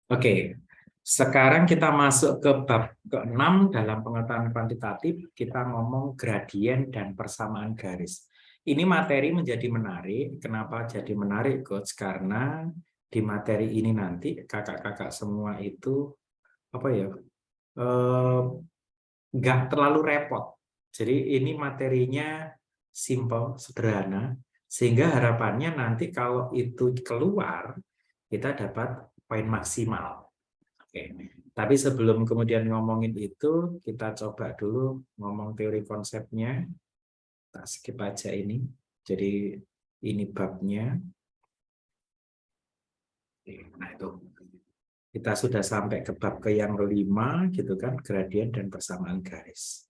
Oke, sekarang kita masuk ke bab ke-6 dalam pengetahuan kuantitatif. Kita ngomong gradien dan persamaan garis. Ini materi menjadi menarik. Kenapa jadi menarik, Coach? Karena di materi ini nanti kakak-kakak semua itu nggak terlalu repot. Jadi ini materinya simple, sederhana, sehingga harapannya nanti kalau itu keluar, kita dapat poin maksimal. Oke. Tapi sebelum kemudian ngomongin itu, kita coba dulu ngomong teori konsepnya. Kita skip aja ini. Jadi ini babnya. Nah itu. Kita sudah sampai ke bab ke yang kelima, gitu kan, gradien dan persamaan garis.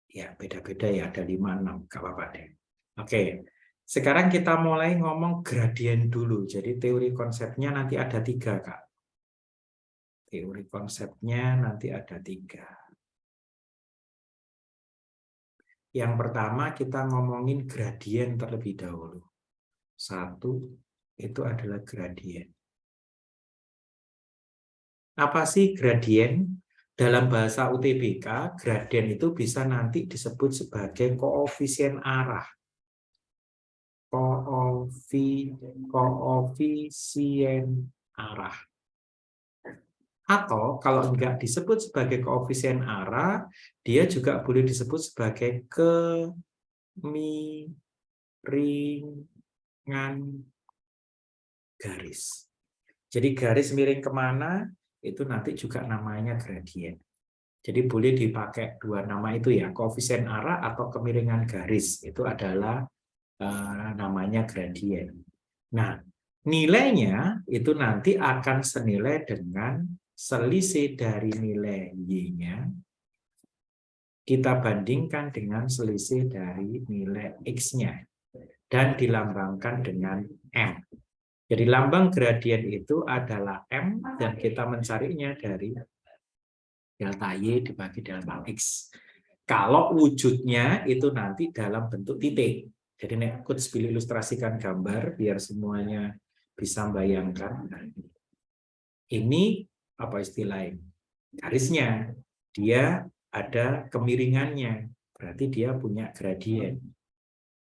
Ya, beda-beda ya, ada 5, 6, gak apa-apa deh. Oke, sekarang kita mulai ngomong gradien dulu. Jadi teori konsepnya nanti ada 3, Kak. Teori konsepnya nanti ada 3. Yang pertama kita ngomongin gradien terlebih dahulu. 1, itu adalah gradien. Apa sih gradien? Dalam bahasa UTBK, gradien itu bisa nanti disebut sebagai koefisien arah. Koefisien arah. Atau kalau enggak disebut sebagai koefisien arah, dia juga boleh disebut sebagai kemiringan garis. Jadi garis miring kemana, itu nanti juga namanya gradien. Jadi boleh dipakai 2 nama itu ya, koefisien arah atau kemiringan garis. Itu adalah namanya gradien. Nah, nilainya itu nanti akan senilai dengan selisih dari nilai Y-nya kita bandingkan dengan selisih dari nilai X-nya dan dilambangkan dengan M. Jadi lambang gradien itu adalah M dan kita mencarinya dari delta Y dibagi delta X. Kalau wujudnya itu nanti dalam bentuk titik. Jadi nek Coach pilih ilustrasikan gambar biar semuanya bisa membayangkan. Ini apa istilahnya? Garisnya. Dia ada kemiringannya. Berarti dia punya gradien.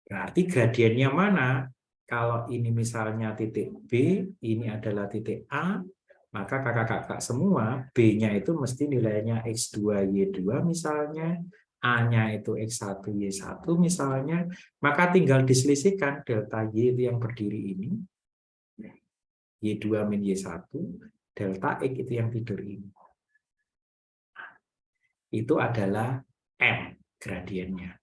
Berarti gradiennya mana? Kalau ini misalnya titik B, ini adalah titik A, maka kakak-kakak semua B-nya itu mesti nilainya X2, Y2 misalnya, A-nya itu X1, Y1 misalnya, maka tinggal diselisihkan delta Y itu yang berdiri ini, Y2 min Y1, delta X itu yang tidur ini. Itu adalah M gradiennya.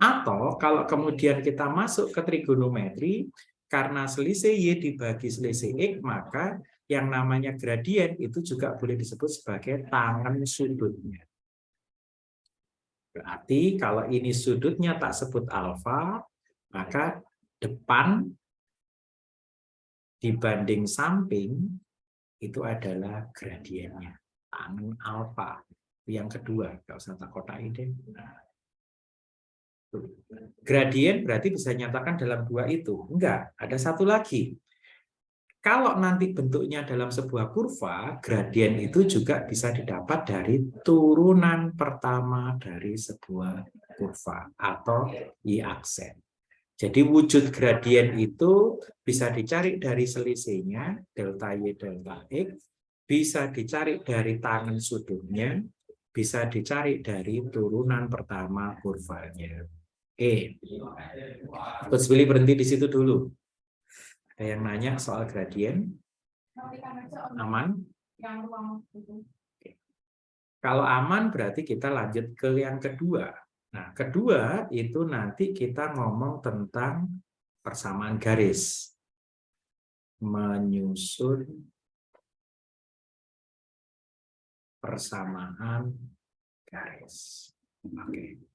Atau kalau kemudian kita masuk ke trigonometri, karena selisih Y dibagi selisih X, maka yang namanya gradien itu juga boleh disebut sebagai tangan sudutnya. Berarti kalau ini sudutnya tak sebut alfa, maka depan dibanding samping itu adalah gradiennya. Tangan alfa. Yang kedua, nggak usah tak kotak ini. Gradien berarti bisa nyatakan dalam 2 itu. Enggak, ada satu lagi. Kalau nanti bentuknya dalam sebuah kurva, gradien itu juga bisa didapat dari turunan pertama dari sebuah kurva atau y-aksen. Jadi wujud gradien itu bisa dicari dari selisihnya, delta y, delta x, bisa dicari dari tangan sudutnya, bisa dicari dari turunan pertama kurvanya. Oke, Coach Willy berhenti di situ dulu. Ada yang nanya soal gradien? Aman? Oke. Kalau aman berarti kita lanjut ke yang kedua. Nah, kedua itu nanti kita ngomong tentang persamaan garis. Menyusun persamaan garis. Oke.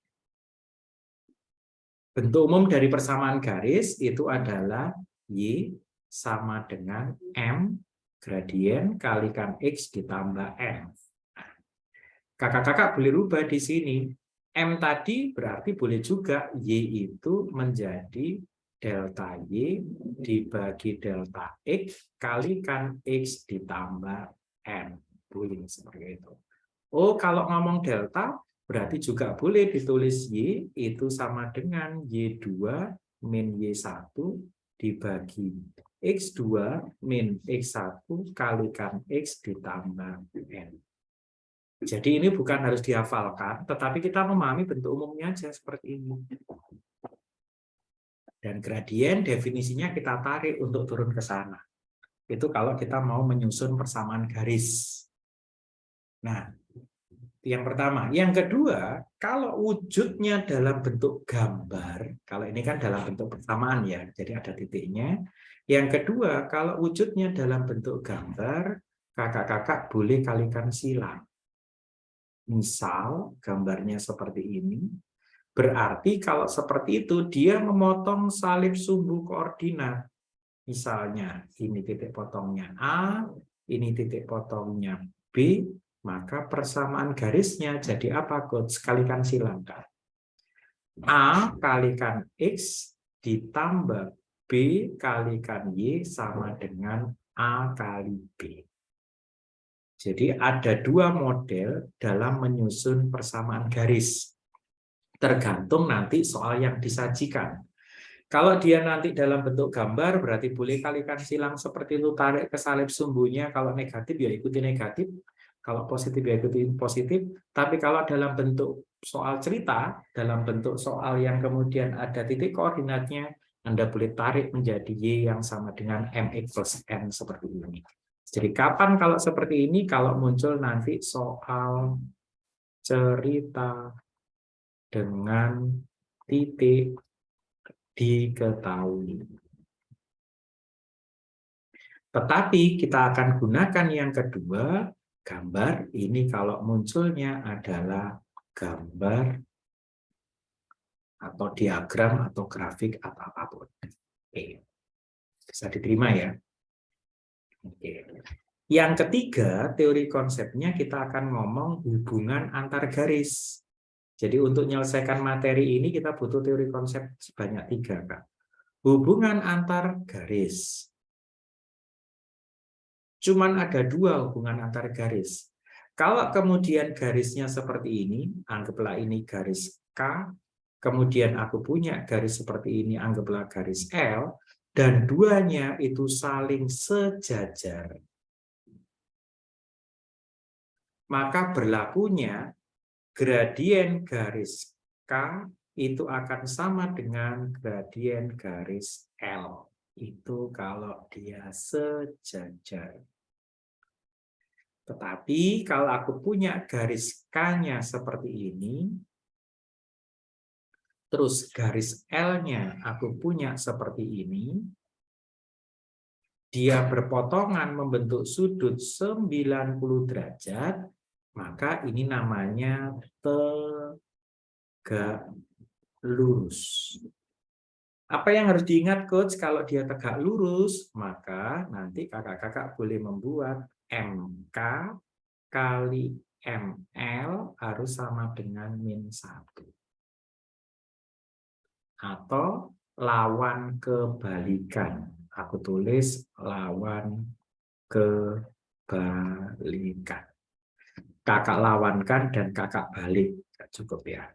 Bentuk umum dari persamaan garis itu adalah Y sama dengan M gradien kalikan X ditambah M. Kakak-kakak boleh rubah di sini. M tadi berarti boleh juga Y itu menjadi delta Y dibagi delta X kalikan X ditambah N. Boleh seperti itu. Oh, kalau ngomong delta, berarti juga boleh ditulis Y itu sama dengan Y2 min Y1 dibagi X2 min X1 kalikan X ditambah N. Jadi ini bukan harus dihafalkan, tetapi kita memahami bentuk umumnya aja seperti ini. Dan gradien definisinya kita tarik untuk turun ke sana. Itu kalau kita mau menyusun persamaan garis. Nah, yang pertama. Yang kedua, kalau wujudnya dalam bentuk gambar, kalau ini kan dalam bentuk persamaan ya, jadi ada titiknya. Yang kedua, kalau wujudnya dalam bentuk gambar, kakak-kakak boleh kalikan silang. Misal, gambarnya seperti ini. Berarti kalau seperti itu, dia memotong salib sumbu koordinat. Misalnya, ini titik potongnya A, ini titik potongnya B, maka persamaan garisnya jadi apa, Coach? Kalikan silangkan. A kalikan X ditambah B kalikan Y sama dengan A kali B. Jadi ada dua model dalam menyusun persamaan garis. Tergantung nanti soal yang disajikan. Kalau dia nanti dalam bentuk gambar, berarti boleh kalikan silang seperti itu, tarik ke salib sumbunya. Kalau negatif, ya ikuti negatif. Kalau positif, ya ikuti positif. Tapi kalau dalam bentuk soal cerita, dalam bentuk soal yang kemudian ada titik koordinatnya, Anda boleh tarik menjadi Y yang sama dengan MX plus N seperti ini. Jadi kapan kalau seperti ini? Kalau muncul nanti soal cerita dengan titik diketahui. Tetapi kita akan gunakan yang kedua, gambar. Ini kalau munculnya adalah gambar atau diagram atau grafik atau apapun. Oke. Bisa diterima ya. Oke. Yang ketiga, teori konsepnya kita akan ngomong hubungan antar garis. Jadi untuk menyelesaikan materi ini kita butuh teori konsep sebanyak 3, Kak. Hubungan antar garis. Cuman ada 2 hubungan antar garis. Kalau kemudian garisnya seperti ini, anggaplah ini garis K, kemudian aku punya garis seperti ini, anggaplah garis L, dan duanya itu saling sejajar. Maka berlakunya gradien garis K itu akan sama dengan gradien garis L. Itu kalau dia sejajar. Tetapi kalau aku punya garis K-nya seperti ini, terus garis L-nya aku punya seperti ini, dia berpotongan membentuk sudut 90 derajat, maka ini namanya tegak lurus. Apa yang harus diingat, Coach? Kalau dia tegak lurus, maka nanti kakak-kakak boleh membuat MK kali ML harus sama dengan min 1. Atau lawan kebalikan. Aku tulis lawan kebalikan. Kakak lawankan dan kakak balik. Cukup ya.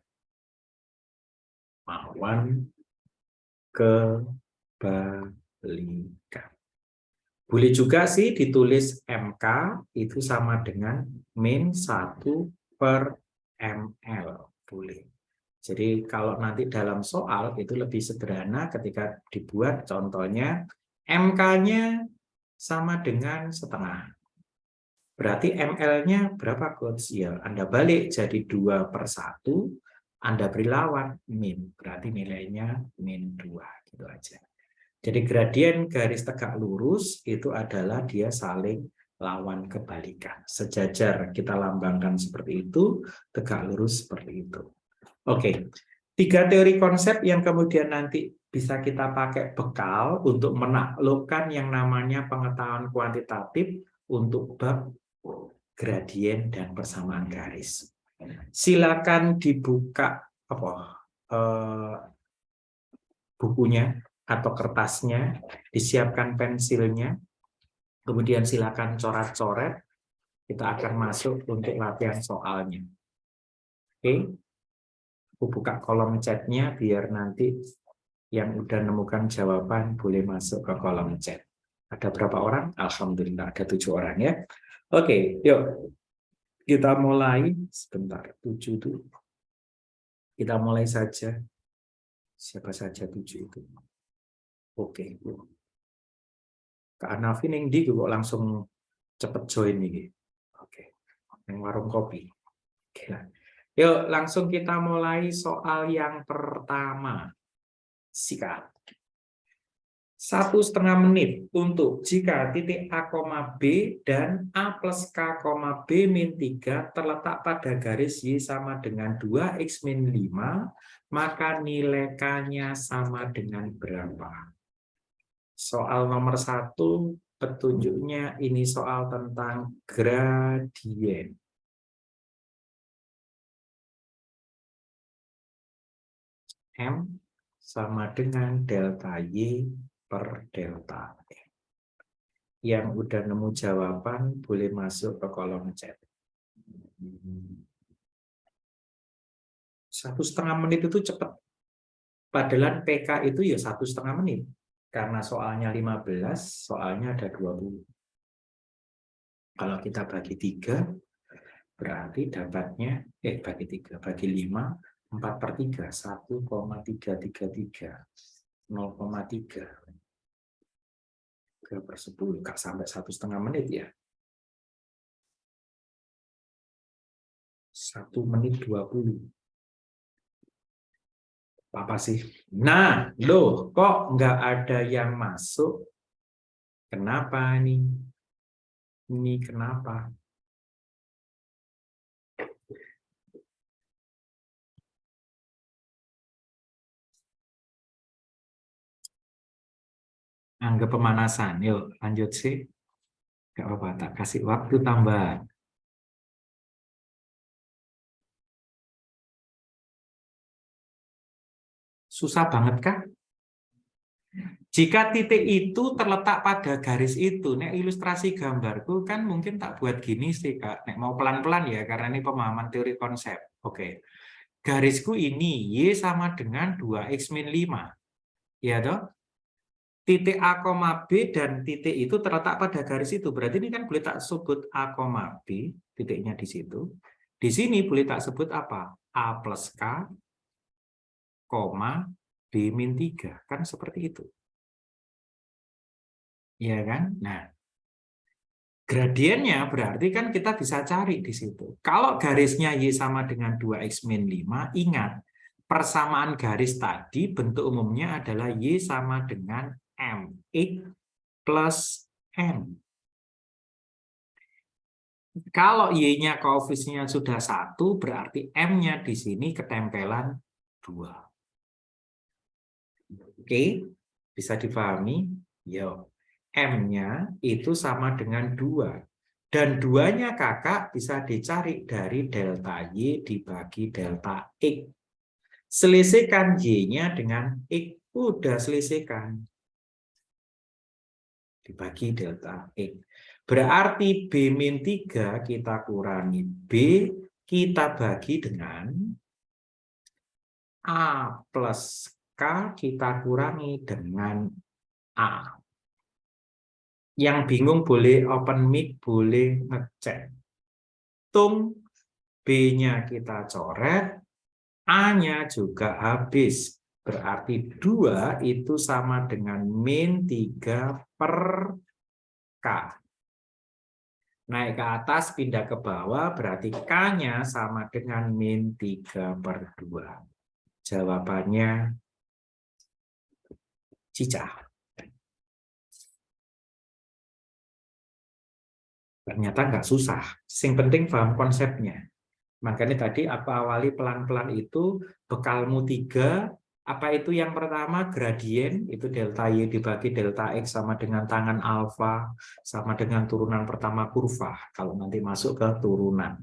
Lawan kebalikan. Boleh juga sih ditulis MK itu sama dengan min 1 per ML. Boleh. Jadi kalau nanti dalam soal itu lebih sederhana ketika dibuat contohnya MK-nya sama dengan setengah. Berarti ML-nya berapa, Coach? Ya, Anda balik jadi 2/1, Anda beri lawan min. Berarti nilainya min 2. Gitu aja. Jadi gradien garis tegak lurus itu adalah dia saling lawan kebalikan. Sejajar kita lambangkan seperti itu, tegak lurus seperti itu. Oke, 3 teori konsep yang kemudian nanti bisa kita pakai bekal untuk menaklukkan yang namanya pengetahuan kuantitatif untuk bab gradien dan persamaan garis. Silakan dibuka bukunya atau kertasnya, disiapkan pensilnya, kemudian silakan coret-coret Kita akan masuk untuk latihan soalnya. Oke, aku buka kolom chatnya biar nanti yang udah nemukan jawaban boleh masuk ke kolom chat. Ada berapa orang? Alhamdulillah ada 7 orang ya. Oke, yuk kita mulai. Sebentar, 7 itu. Kita mulai saja. Siapa saja 7 itu? Oke. Kak Navin yang di kok langsung cepet join nih. Oke. Yang warung kopi. Oke. Yuk langsung kita mulai soal yang pertama. Sikat. 1,5 menit untuk jika titik A, B dan A plus K, B min 3 terletak pada garis Y sama dengan 2X min 5, maka nilai K-nya sama dengan berapa? Soal nomor 1, petunjuknya ini soal tentang gradien. M sama dengan delta Y per delta E. Yang udah nemu jawaban boleh masuk ke kolom chat. 1,5 menit itu cepat. Padahal PK itu ya 1,5 menit. Karena soalnya 15, soalnya ada 20. Kalau kita bagi 3, berarti dapatnya, bagi 3, bagi 5, 4/3, 1,333, 0,3. 3/10, nggak sampai 1,5 menit ya. 1 menit 20. Apa sih? Nah, loh, kok nggak ada yang masuk? Kenapa nih? Ini kenapa? Anggap pemanasan. Yuk, lanjut sih. Nggak apa-apa, tak kasih waktu tambah. Susah banget kah? Jika titik itu terletak pada garis itu, nek ilustrasi gambarku kan mungkin tak buat gini sih Kak. Nek mau pelan-pelan ya, karena ini pemahaman teori konsep. Oke. Garisku ini, Y sama dengan 2X min 5. Ya toh? Titik A, B dan titik itu terletak pada garis itu. Berarti ini kan boleh tak sebut A, B, titiknya di situ. Di sini boleh tak sebut apa? A plus K, B min 3. Kan seperti itu. Iya kan? Nah, gradiennya berarti kan kita bisa cari di situ. Kalau garisnya Y sama dengan 2X min 5, ingat, persamaan garis tadi bentuk umumnya adalah Y sama dengan MX plus M. Kalau Y-nya koefisiennya sudah 1, berarti M-nya di sini ketempelan 2. Oke, bisa dipahami? Yo. M-nya itu sama dengan 2. Dan 2-nya kakak bisa dicari dari delta Y dibagi delta X. Selisihkan Y-nya dengan X. Udah selisihkan. Dibagi delta X. Berarti B-3 kita kurangi B, kita bagi dengan A plus K, kita kurangi dengan A. Yang bingung boleh open mic, boleh ngecek. Tung, B-nya kita coret, A-nya juga habis. Berarti 2 itu sama dengan min 3 per K. Naik ke atas, pindah ke bawah, berarti K-nya sama dengan min 3 per 2. Jawabannya cicak. Ternyata nggak susah. Yang penting paham konsepnya. Makanya tadi aku awali pelan-pelan itu, bekalmu 3, apa itu yang pertama? Gradien, itu delta Y dibagi delta X sama dengan tangan alfa, sama dengan turunan pertama kurva, kalau nanti masuk ke turunan.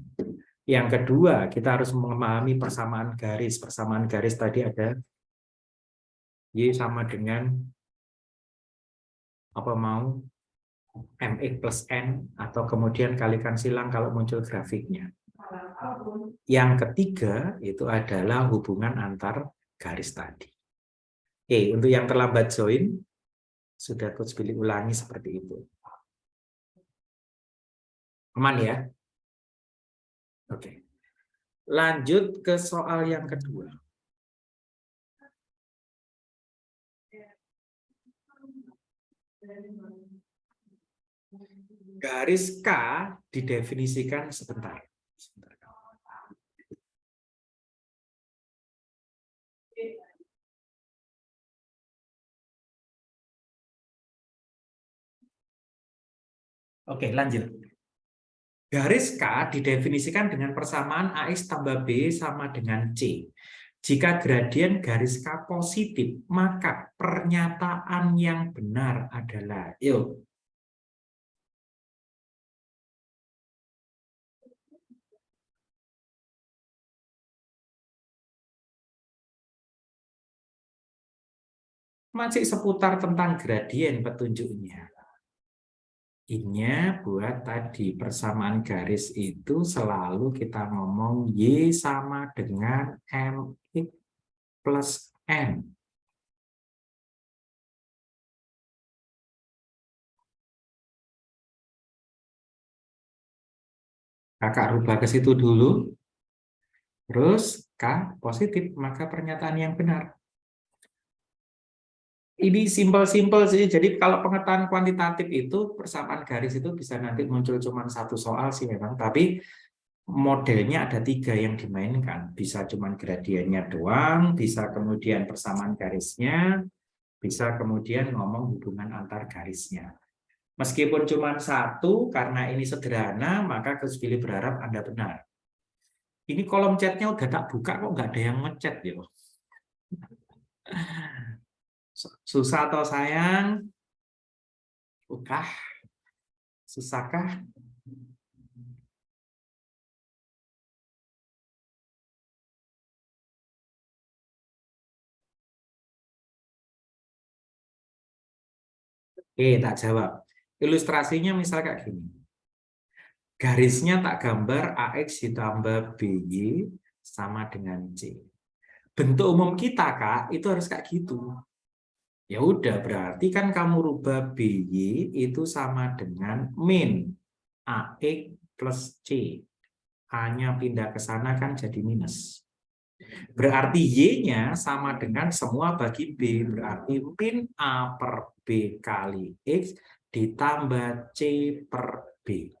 Yang kedua, kita harus memahami persamaan garis. Persamaan garis tadi ada Y sama dengan, apa mau? MX plus N, atau kemudian kalikan silang kalau muncul grafiknya. Yang ketiga itu adalah hubungan antar garis tadi. Untuk yang terlambat join, sudah Coach Billy ulangi seperti itu. Aman ya? Oke. Lanjut ke soal yang kedua. Garis K didefinisikan sebentar. Oke, lanjut. Garis K didefinisikan dengan persamaan AX tambah B sama dengan C. Jika gradien garis K positif, maka pernyataan yang benar adalah, yuk. Masih seputar tentang gradien petunjuknya. Intinya buat tadi persamaan garis itu selalu kita ngomong Y sama dengan MX plus N. Kakak rubah ke situ dulu. Terus K positif, maka pernyataan yang benar. Ini simpel-simpel sih. Jadi kalau pengetahuan kuantitatif itu persamaan garis itu bisa nanti muncul cuma satu soal sih memang. Tapi modelnya ada 3 yang dimainkan. Bisa cuma gradiennya doang, bisa kemudian persamaan garisnya, bisa kemudian ngomong hubungan antar garisnya. Meskipun cuma satu, karena ini sederhana, maka Coach Billy berharap Anda benar. Ini kolom chatnya udah tak buka kok nggak ada yang ngechat ya. Susah atau sayang? Ukah? Susahkah? Tak jawab. Ilustrasinya misal kayak gini. Garisnya tak gambar AX ditambah BY sama dengan C. Bentuk umum kita, Kak, itu harus kayak gitu. Ya udah, berarti kan kamu rubah BY itu sama dengan min AX plus C. A-nya pindah ke sana kan jadi minus. Berarti Y-nya sama dengan semua bagi B. Berarti min A per B kali X ditambah C per B.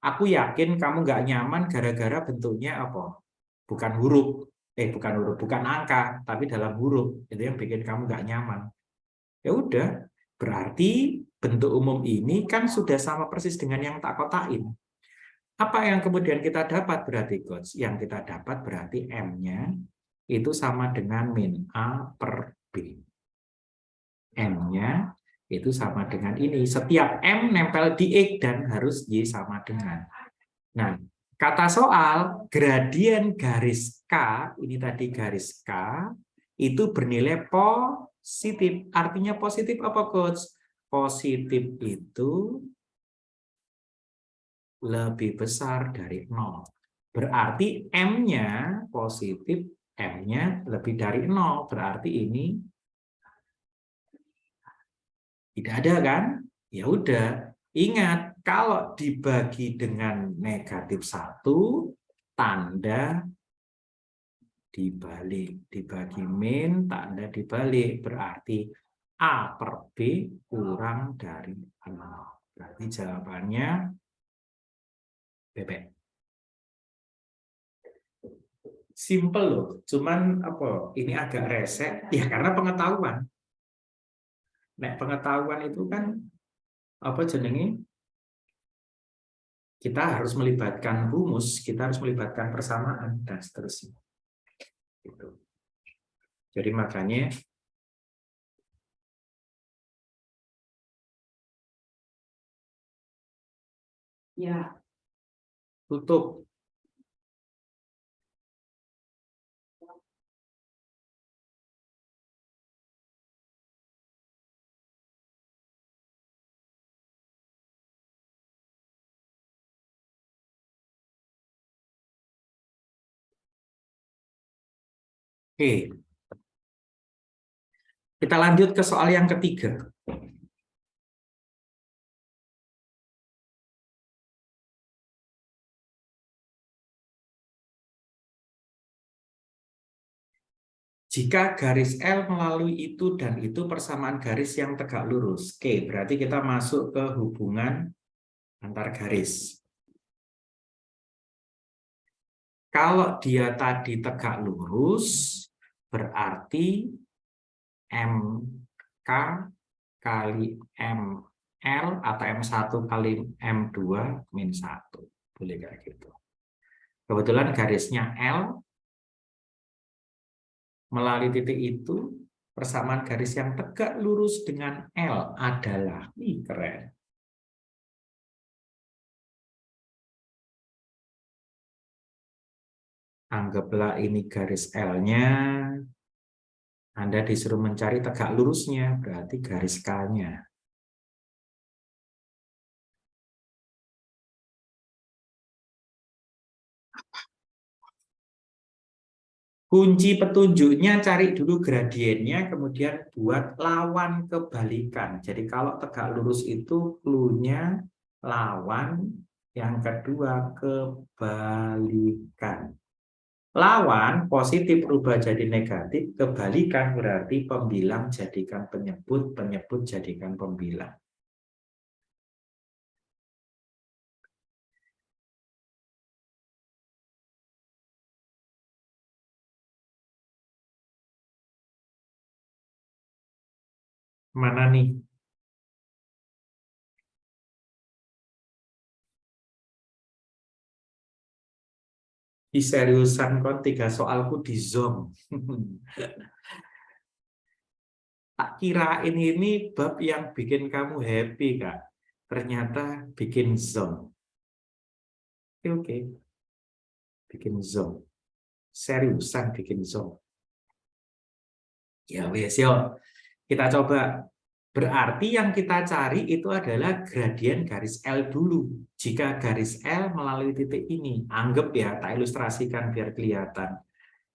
Aku yakin kamu nggak nyaman gara-gara bentuknya apa? Bukan huruf. Bukan angka, tapi dalam huruf. Itu yang bikin kamu nggak nyaman. Ya udah, berarti bentuk umum ini kan sudah sama persis dengan yang tak kotain. Apa yang kemudian kita dapat berarti, Coach? Yang kita dapat berarti M-nya itu sama dengan min A per B. M-nya itu sama dengan ini. Setiap M nempel di X dan harus Y sama dengan. Nah, kata soal gradien garis K, ini tadi garis K, itu bernilai positif. Artinya positif apa, Coach? Positif itu lebih besar dari 0. Berarti M-nya positif, M-nya lebih dari 0. Berarti ini tidak ada kan? Ya udah, ingat kalau dibagi dengan negatif 1, tanda dibalik. Dibagi min, tanda dibalik. Berarti A per B kurang dari 0. Berarti jawabannya bebek. Simple loh, cuman apa? Ini agak resek ya karena pengetahuan. Nah, pengetahuan itu kan apa jenenge? Kita harus melibatkan rumus, kita harus melibatkan persamaan dan seterusnya. Gitu. Jadi makanya ya tutup. Oke, kita lanjut ke soal yang ketiga. Jika garis L melalui itu dan itu persamaan garis yang tegak lurus. Oke, berarti kita masuk ke hubungan antar garis. Kalau dia tadi tegak lurus, berarti MK kali ML atau M1 kali M2 min 1. Boleh kayak gitu. Kebetulan garisnya L melalui titik itu, persamaan garis yang tegak lurus dengan L adalah, keren. Anggaplah ini garis L-nya, Anda disuruh mencari tegak lurusnya, berarti garis K-nya. Kunci petunjuknya cari dulu gradiennya, kemudian buat lawan kebalikan. Jadi kalau tegak lurus itu clue-nya lawan, yang kedua kebalikan. Lawan positif berubah jadi negatif, kebalikan berarti pembilang jadikan penyebut, penyebut jadikan pembilang. Mana nih? Di seriusan kok 3 soalku di Zoom. Tak kirain ini bab yang bikin kamu happy, Kak. Ternyata bikin Zoom. Oke. Bikin Zoom. Seriusan bikin Zoom. Ya wes, yuk. Kita coba. Berarti yang kita cari itu adalah gradien garis L dulu. Jika garis L melalui titik ini, anggap ya, tak ilustrasikan biar kelihatan.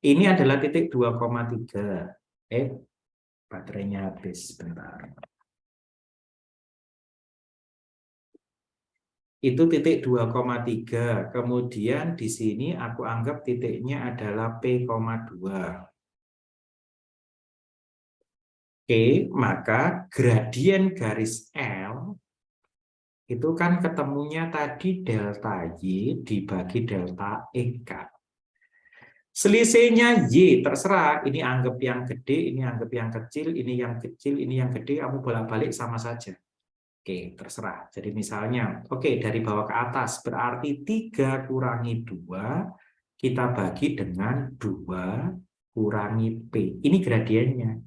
Ini adalah titik 2,3. Baterainya habis, bentar. Itu titik 2,3. Kemudian di sini aku anggap titiknya adalah P,2. Oke, maka gradien garis L itu kan ketemunya tadi delta Y dibagi delta EK. Selisihnya Y, terserah. Ini anggap yang gede, ini anggap yang kecil, ini yang kecil, ini yang gede, kamu bolak-balik sama saja. Oke, terserah. Jadi misalnya, oke, dari bawah ke atas, berarti 3 kurangi 2, kita bagi dengan 2 kurangi P. Ini gradiennya.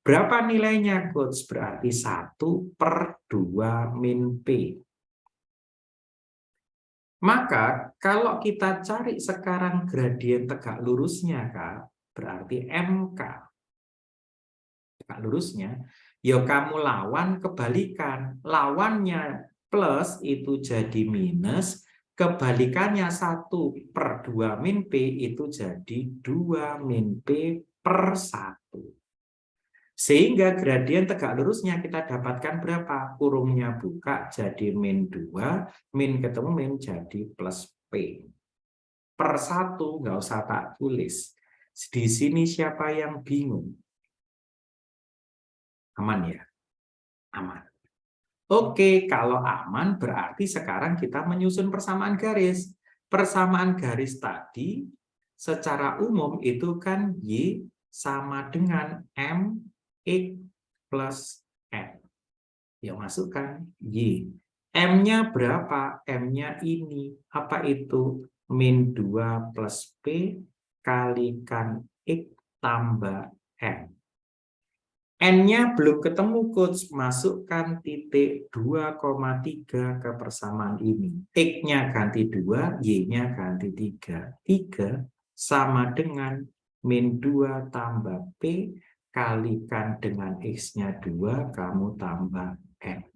Berapa nilainya, Coach? Berarti 1/2 min P. Maka kalau kita cari sekarang gradien tegak lurusnya, Kak, berarti MK. Tegak lurusnya, ya kamu lawan kebalikan. Lawannya plus itu jadi minus, kebalikannya 1/2 min P itu jadi 2 min P per 1. Sehingga gradien tegak lurusnya kita dapatkan berapa? Kurungnya buka jadi min 2, min ketemu min jadi plus P. Per 1, nggak usah tak tulis. Di sini siapa yang bingung? Aman ya? Aman. Oke, kalau aman berarti sekarang kita menyusun persamaan garis. Persamaan garis tadi secara umum itu kan Y sama dengan MX plus N. Ya masukkan Y. M-nya berapa? M-nya ini. Apa itu? Min 2 plus P kalikan X tambah N. N-nya belum ketemu, Coach. Masukkan titik 2,3 ke persamaan ini. X-nya ganti 2, Y-nya ganti 3. 3 sama dengan min 2 tambah P kalikan dengan X-nya 2, kamu tambah N.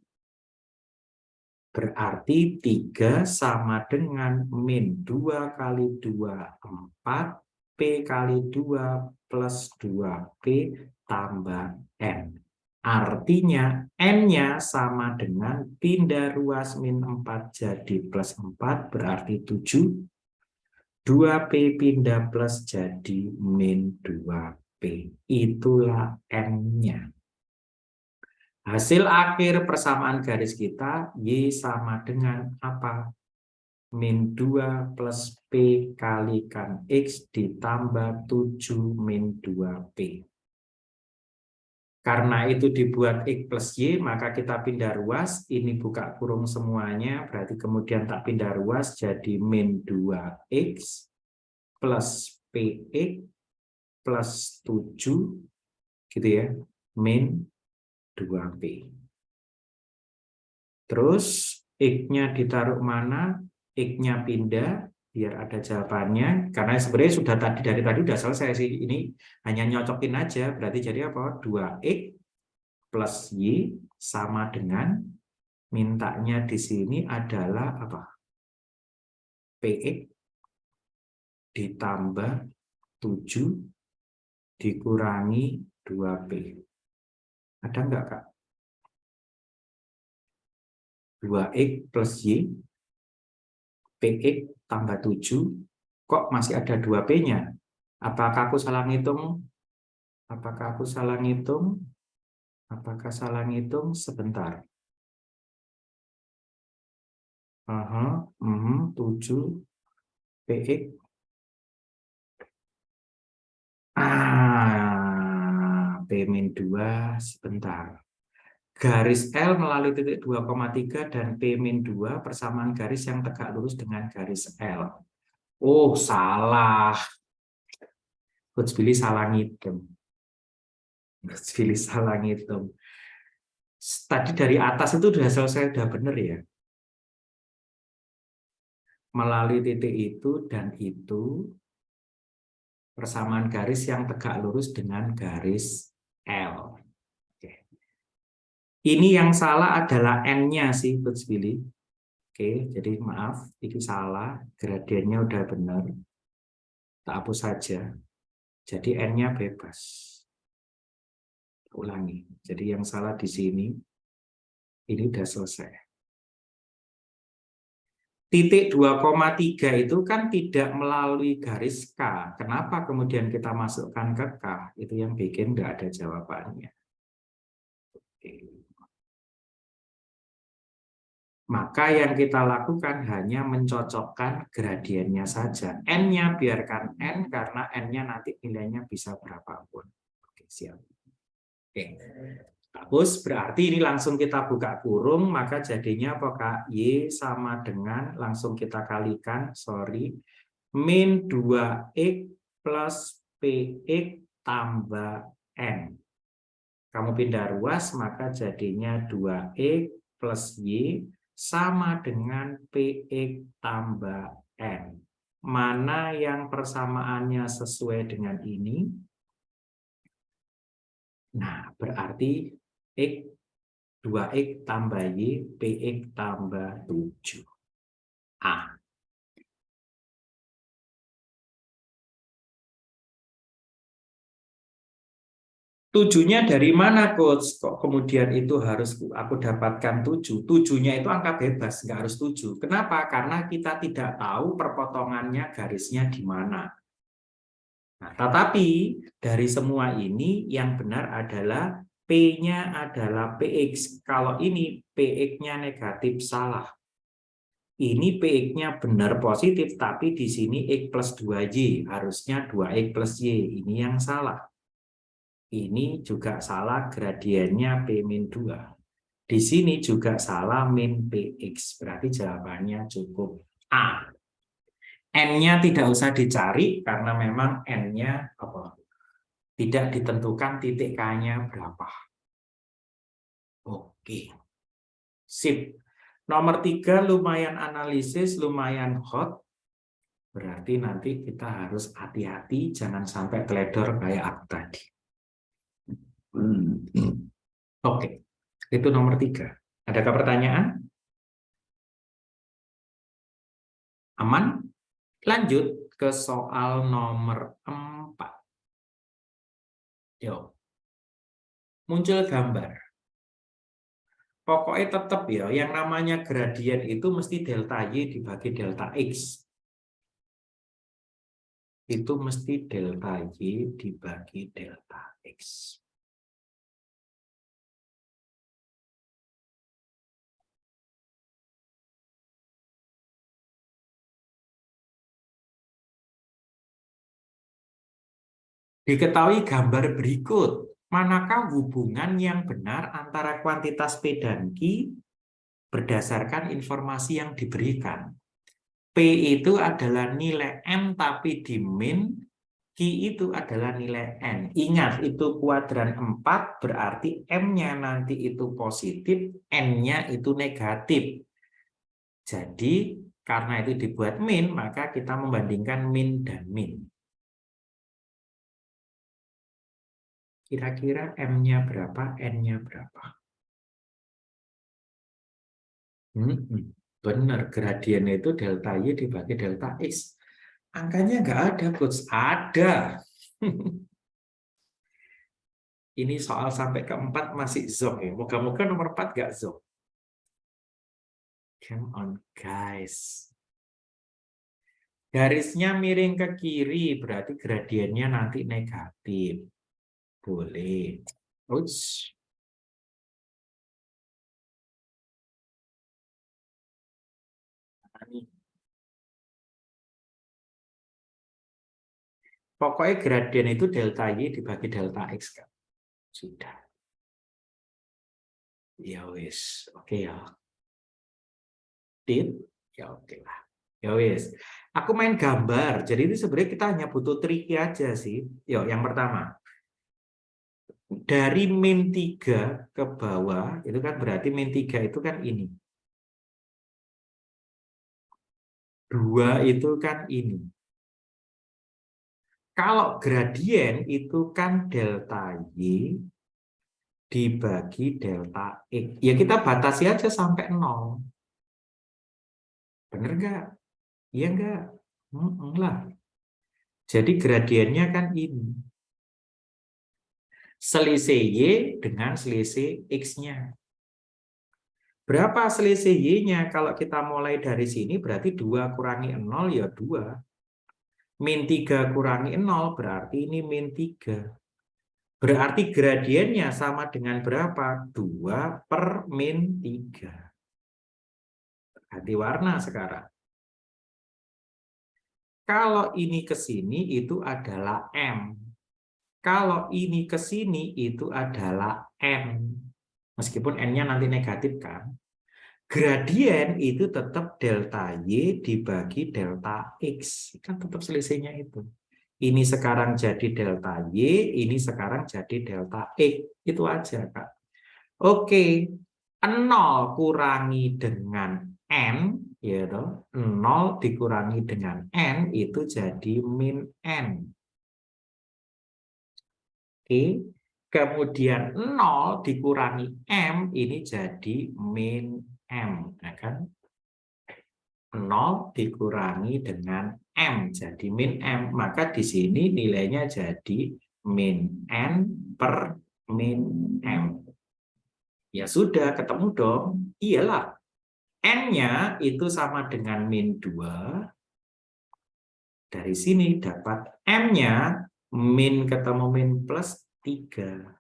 Berarti 3 sama dengan min 2 kali 2, 4, P kali 2 plus 2P tambah N. Artinya N-nya sama dengan pindah ruas min 4 jadi plus 4 berarti 7. 2P pindah plus jadi min 2P. Itulah N-nya. Hasil akhir persamaan garis kita Y sama dengan apa? Min 2 plus P kalikan X ditambah 7 min 2P. Karena itu dibuat X plus Y, maka kita pindah ruas. Ini buka kurung semuanya, berarti kemudian tak pindah ruas jadi min 2X plus PX plus 7, gitu ya, min 2P. Terus X-nya ditaruh mana? X-nya pindah, biar ada jawabannya. Karena sebenarnya sudah dari tadi sudah selesai sih. Ini hanya nyocokin aja. Berarti jadi apa? 2X plus Y sama dengan, mintanya di sini adalah apa? PX ditambah 7 dikurangi 2P. Ada enggak, Kak? 2X plus Y, PX tambah 7, kok masih ada 2P-nya? Apakah aku salah ngitung? Apakah aku salah ngitung? Apakah salah ngitung? Sebentar. 7 PX. P-2, sebentar. Garis L melalui titik 2,3 dan P-2 persamaan garis yang tegak lurus dengan garis L. Oh, salah. Coach Billy salah ngitung. Coach Billy salah ngitung. Tadi dari atas itu sudah selesai, sudah benar ya. Melalui titik itu dan itu persamaan garis yang tegak lurus dengan garis L. Ini yang salah adalah N-nya sih, Coach Billy. Oke, jadi maaf, ini salah. Gradiennya udah benar. Tak hapus saja. Jadi N-nya bebas. Ulangi. Jadi yang salah di sini, ini udah selesai. Titik 2,3 itu kan tidak melalui garis K. Kenapa kemudian kita masukkan ke K? Itu yang bikin nggak ada jawabannya. Oke. Maka yang kita lakukan hanya mencocokkan gradiennya saja. N-nya biarkan N, karena N-nya nanti nilainya bisa berapapun. Oke, siap. Oke. Bagus, berarti ini langsung kita buka kurung, maka jadinya apa, Kak? Y sama dengan, langsung kita kalikan, min 2X plus PX tambah N. Kamu pindah ruas, maka jadinya 2X plus Y sama dengan PX tambah N. Mana yang persamaannya sesuai dengan ini? Nah, berarti X 2X tambah Y, PX tambah 7. A. Tujuhnya dari mana, Coach? Kok kemudian itu harus aku dapatkan 7? Tujuhnya itu angka bebas, nggak harus 7. Kenapa? Karena kita tidak tahu perpotongannya garisnya di mana. Nah, tetapi dari semua ini yang benar adalah P-nya adalah PX. Kalau ini PX-nya negatif, salah. Ini PX-nya benar positif, tapi di sini X plus 2Y. Harusnya 2X plus Y. Ini yang salah. Ini juga salah, gradiennya P-2. Di sini juga salah, min PX. Berarti jawabannya cukup A. N-nya tidak usah dicari, karena memang N-nya tidak ditentukan titik K-nya berapa. Oke. Sip. Nomor 3, lumayan analisis, lumayan hot. Berarti nanti kita harus hati-hati, jangan sampai teledor kayak aku tadi. Oke, itu nomor 3. Adakah pertanyaan? Aman? Lanjut. ke soal nomor 4. Yuk. Muncul gambar. Pokoknya tetap ya, yang namanya gradien itu mesti delta Y dibagi delta X. Itu mesti delta Y dibagi delta X. Diketahui gambar berikut, manakah hubungan yang benar antara kuantitas P dan Q berdasarkan informasi yang diberikan. P itu adalah nilai M tapi di min, Q itu adalah nilai N. Ingat, itu kuadran 4 berarti M-nya nanti itu positif, N-nya itu negatif. Jadi, karena itu dibuat min, maka kita membandingkan min dan min. Kira-kira M-nya berapa, N-nya berapa? Benar, gradien itu delta Y dibagi delta X. Angkanya nggak ada, Coach. Ada. Ini soal sampai ke 4 masih zonk ya. Moga-moga nomor 4 nggak zonk. Come on, guys. Garisnya miring ke kiri, berarti gradiennya nanti negatif. Boleh. Uts. Pokoknya gradien itu delta Y dibagi delta X kan. Sudah. Ya wis, oke ya. Tip, ya oke lah. Ya wis. Aku main gambar. Jadi ini sebenarnya kita hanya butuh triki aja sih. Yuk, yang pertama. Dari min 3 ke bawah, itu kan berarti min 3 itu kan ini. 2 itu kan ini. Kalau gradien itu kan delta Y dibagi delta X. Ya kita batasi aja sampai 0. Bener nggak? Iya nggak? Lah. Jadi gradiennya kan ini. Selisih Y dengan selisih X-nya. Berapa selisih Y-nya? Kalau kita mulai dari sini berarti 2 kurangi 0 ya 2. Min 3 kurangi 0 berarti ini min 3. Berarti gradiennya sama dengan berapa? 2 per min 3. Ganti warna sekarang. Kalau ini ke sini itu adalah M. Kalau ini ke sini itu adalah N. Meskipun N-nya nanti negatif kan. Gradien itu tetap delta Y dibagi delta X. Kan tetap selisihnya itu. Ini sekarang jadi delta Y, ini sekarang jadi delta X. Itu aja, Kak. Oke, 0 kurangi dengan N, ya toh, 0 dikurangi dengan N itu jadi min N. Oke, kemudian 0 dikurangi M ini jadi min M, ya kan? 0 dikurangi dengan M jadi min M, maka di sini nilainya jadi min N per min M. Ya sudah, ketemu dong. Iyalah. N-nya itu sama dengan min 2. Dari sini dapat M-nya min ketemu min plus 3.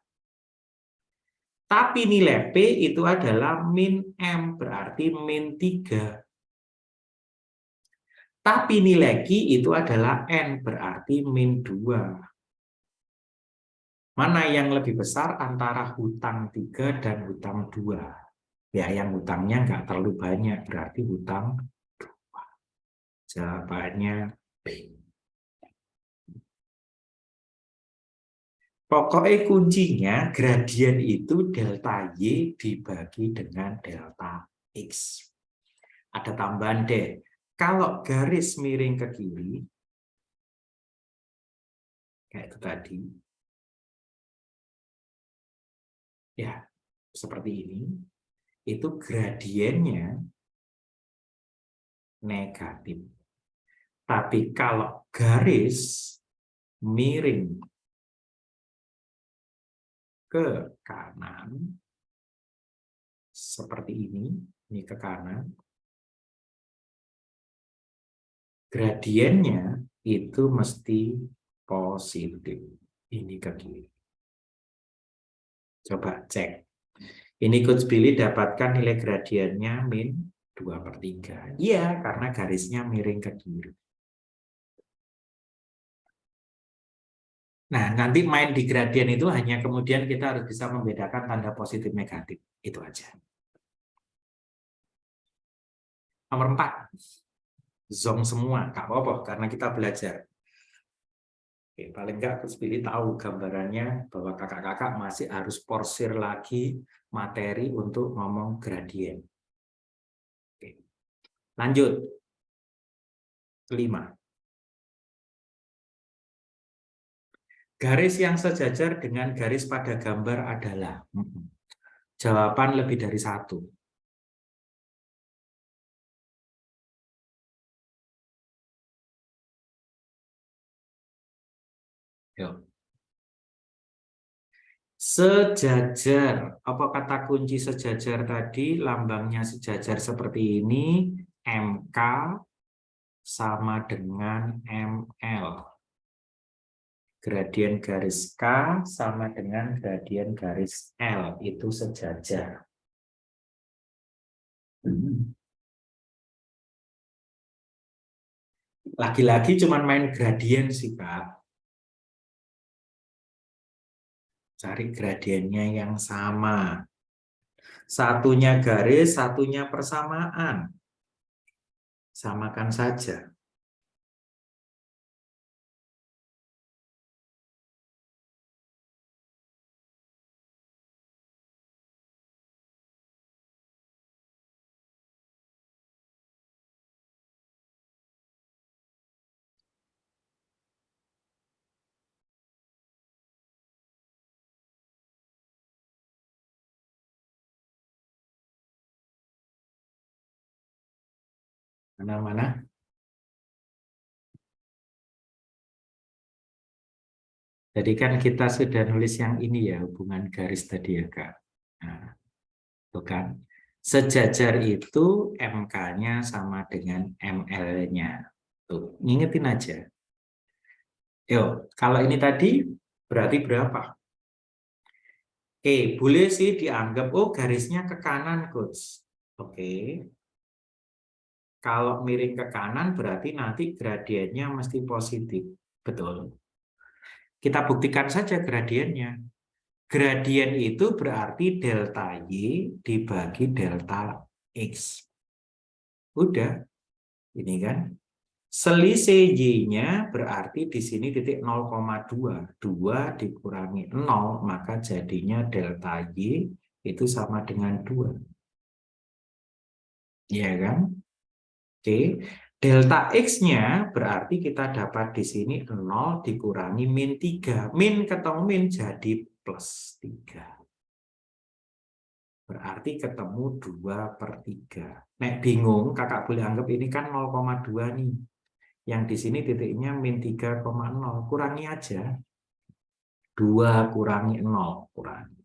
Tapi nilai P itu adalah min M, berarti min 3. Tapi nilai Q itu adalah N, berarti min 2. Mana yang lebih besar antara hutang 3 dan hutang 2? Ya, yang hutangnya nggak terlalu banyak, berarti hutang 2. Jawabannya B. Pokoknya kuncinya gradien itu delta Y dibagi dengan delta X. Ada tambahan deh. Kalau garis miring ke kiri, kayak itu tadi, ya seperti ini, itu gradiennya negatif. Tapi kalau garis miring ke kanan, seperti ini ke kanan, gradiennya itu mesti positif. Ini ke kiri. Coba cek. Ini Coach Billy dapatkan nilai gradiennya min 2/3. Iya, karena garisnya miring ke kiri. Nah, nanti main di gradien itu hanya kemudian kita harus bisa membedakan tanda positif negatif. Itu aja. Nomor 4. Zong semua. Nggak apa-apa, karena kita belajar. Oke, paling nggak Coach Billy tahu gambarannya bahwa kakak-kakak masih harus porsir lagi materi untuk ngomong gradien. Oke. Lanjut. 5. Garis yang sejajar dengan garis pada gambar adalah jawaban lebih dari 1. Yuk. Sejajar. Apa kata kunci sejajar tadi? Lambangnya sejajar seperti ini. MK sama dengan ML. Gradien garis K sama dengan gradien garis L, itu sejajar. Lagi-lagi cuman main gradien sih, Kak. Cari gradiennya yang sama. Satunya garis, satunya persamaan. Samakan saja. Mana-mana? Jadi kan kita sudah nulis yang ini ya, hubungan garis tadi ya, Kak. Nah, itu kan. Sejajar itu MK-nya sama dengan ML-nya. Tuh, ngingetin aja. Yuk, kalau ini tadi berarti berapa? Oke, boleh sih dianggap, oh garisnya ke kanan, Coach. Oke. Kalau miring ke kanan berarti nanti gradiennya mesti positif. Betul. Kita buktikan saja gradiennya. Gradien itu berarti delta Y dibagi delta X. Udah, ini kan. Selisih Y-nya berarti di sini titik 0,2. 2 dikurangi 0, maka jadinya delta Y itu sama dengan 2. Iya kan? Oke. Delta X-nya berarti kita dapat di sini 0 dikurangi min 3. Min ketemu min jadi plus 3. Berarti ketemu 2/3. Nek bingung, kakak boleh anggap ini kan 0,2 nih. Yang di sini titiknya min 3,0. Kurangi aja. 2 kurangi 0. Kurangi.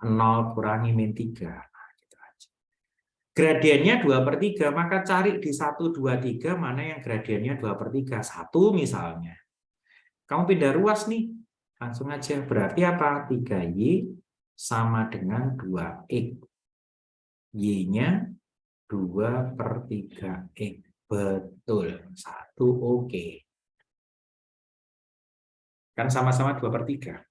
0 kurangi min 3. Nah, gitu aja. Gradiennya 2/3. Maka cari di 1, 2, 3 mana yang gradiennya 2/3. 1 misalnya. Kamu pindah ruas nih. Langsung aja. Berarti apa? 3Y sama dengan 2X. Y-nya 2/3X. Betul. 1 oke. Kan sama-sama 2/3.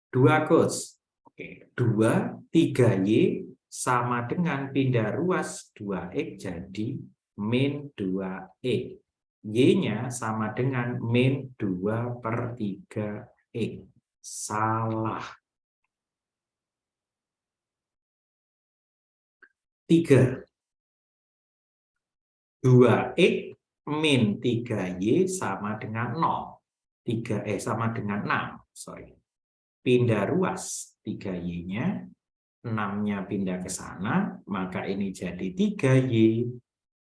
2 Coach. Oke. 2, 3Y sama dengan pindah ruas 2X jadi min 2X. Y-nya sama dengan min 2/3X. Salah. 3. 2X min 3Y sama dengan 0. Sama dengan 6. Sorry. Pindah ruas 3Y-nya. 6-nya pindah ke sana. Maka ini jadi 3Y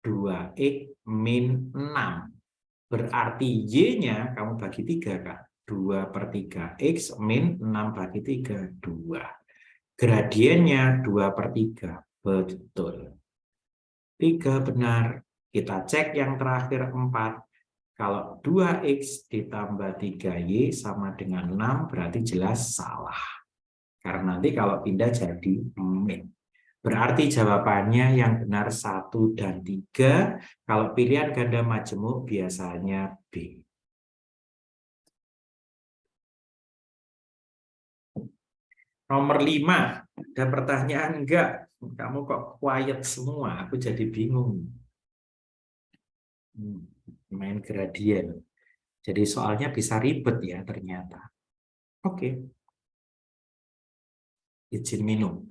2X min 6. Berarti Y-nya kamu bagi 3, Kak. 2/3 X min 6 bagi 3, 2. Gradiennya 2/3. Betul. 3 benar. Kita cek yang terakhir 4. Kalau 2X ditambah 3Y sama dengan 6, berarti jelas salah. Karena nanti kalau pindah jadi min. Berarti jawabannya yang benar 1 dan 3. Kalau pilihan ganda majemuk biasanya B. Nomor 5. Ada pertanyaan enggak? Kamu kok quiet semua? Aku jadi bingung. Main gradien. Jadi soalnya bisa ribet ya ternyata. Oke. Izin minum.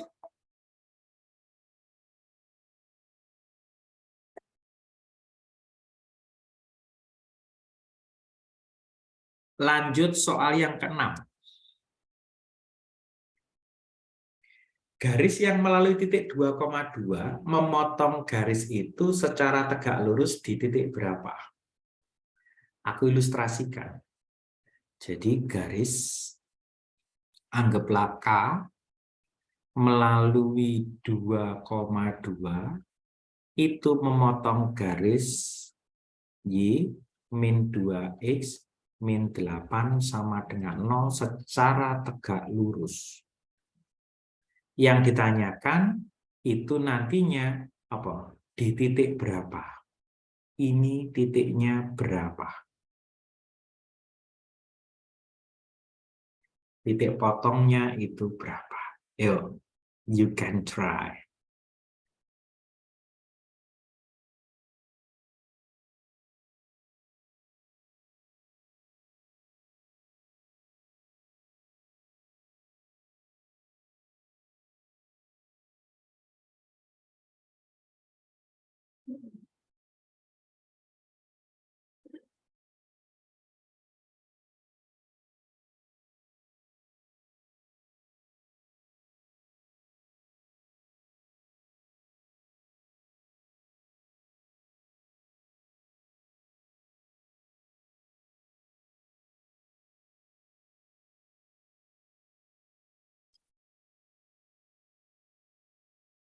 Lanjut soal yang ke-6. Garis yang melalui titik 2,2 memotong garis itu secara tegak lurus di titik berapa? Aku ilustrasikan. Jadi garis anggaplah K melalui 2,2 itu memotong garis Y min 2X min 8 sama dengan 0 secara tegak lurus. Yang ditanyakan itu nantinya apa? Di titik berapa? Ini titiknya berapa? Titik potongnya itu berapa? Yuk, you can try.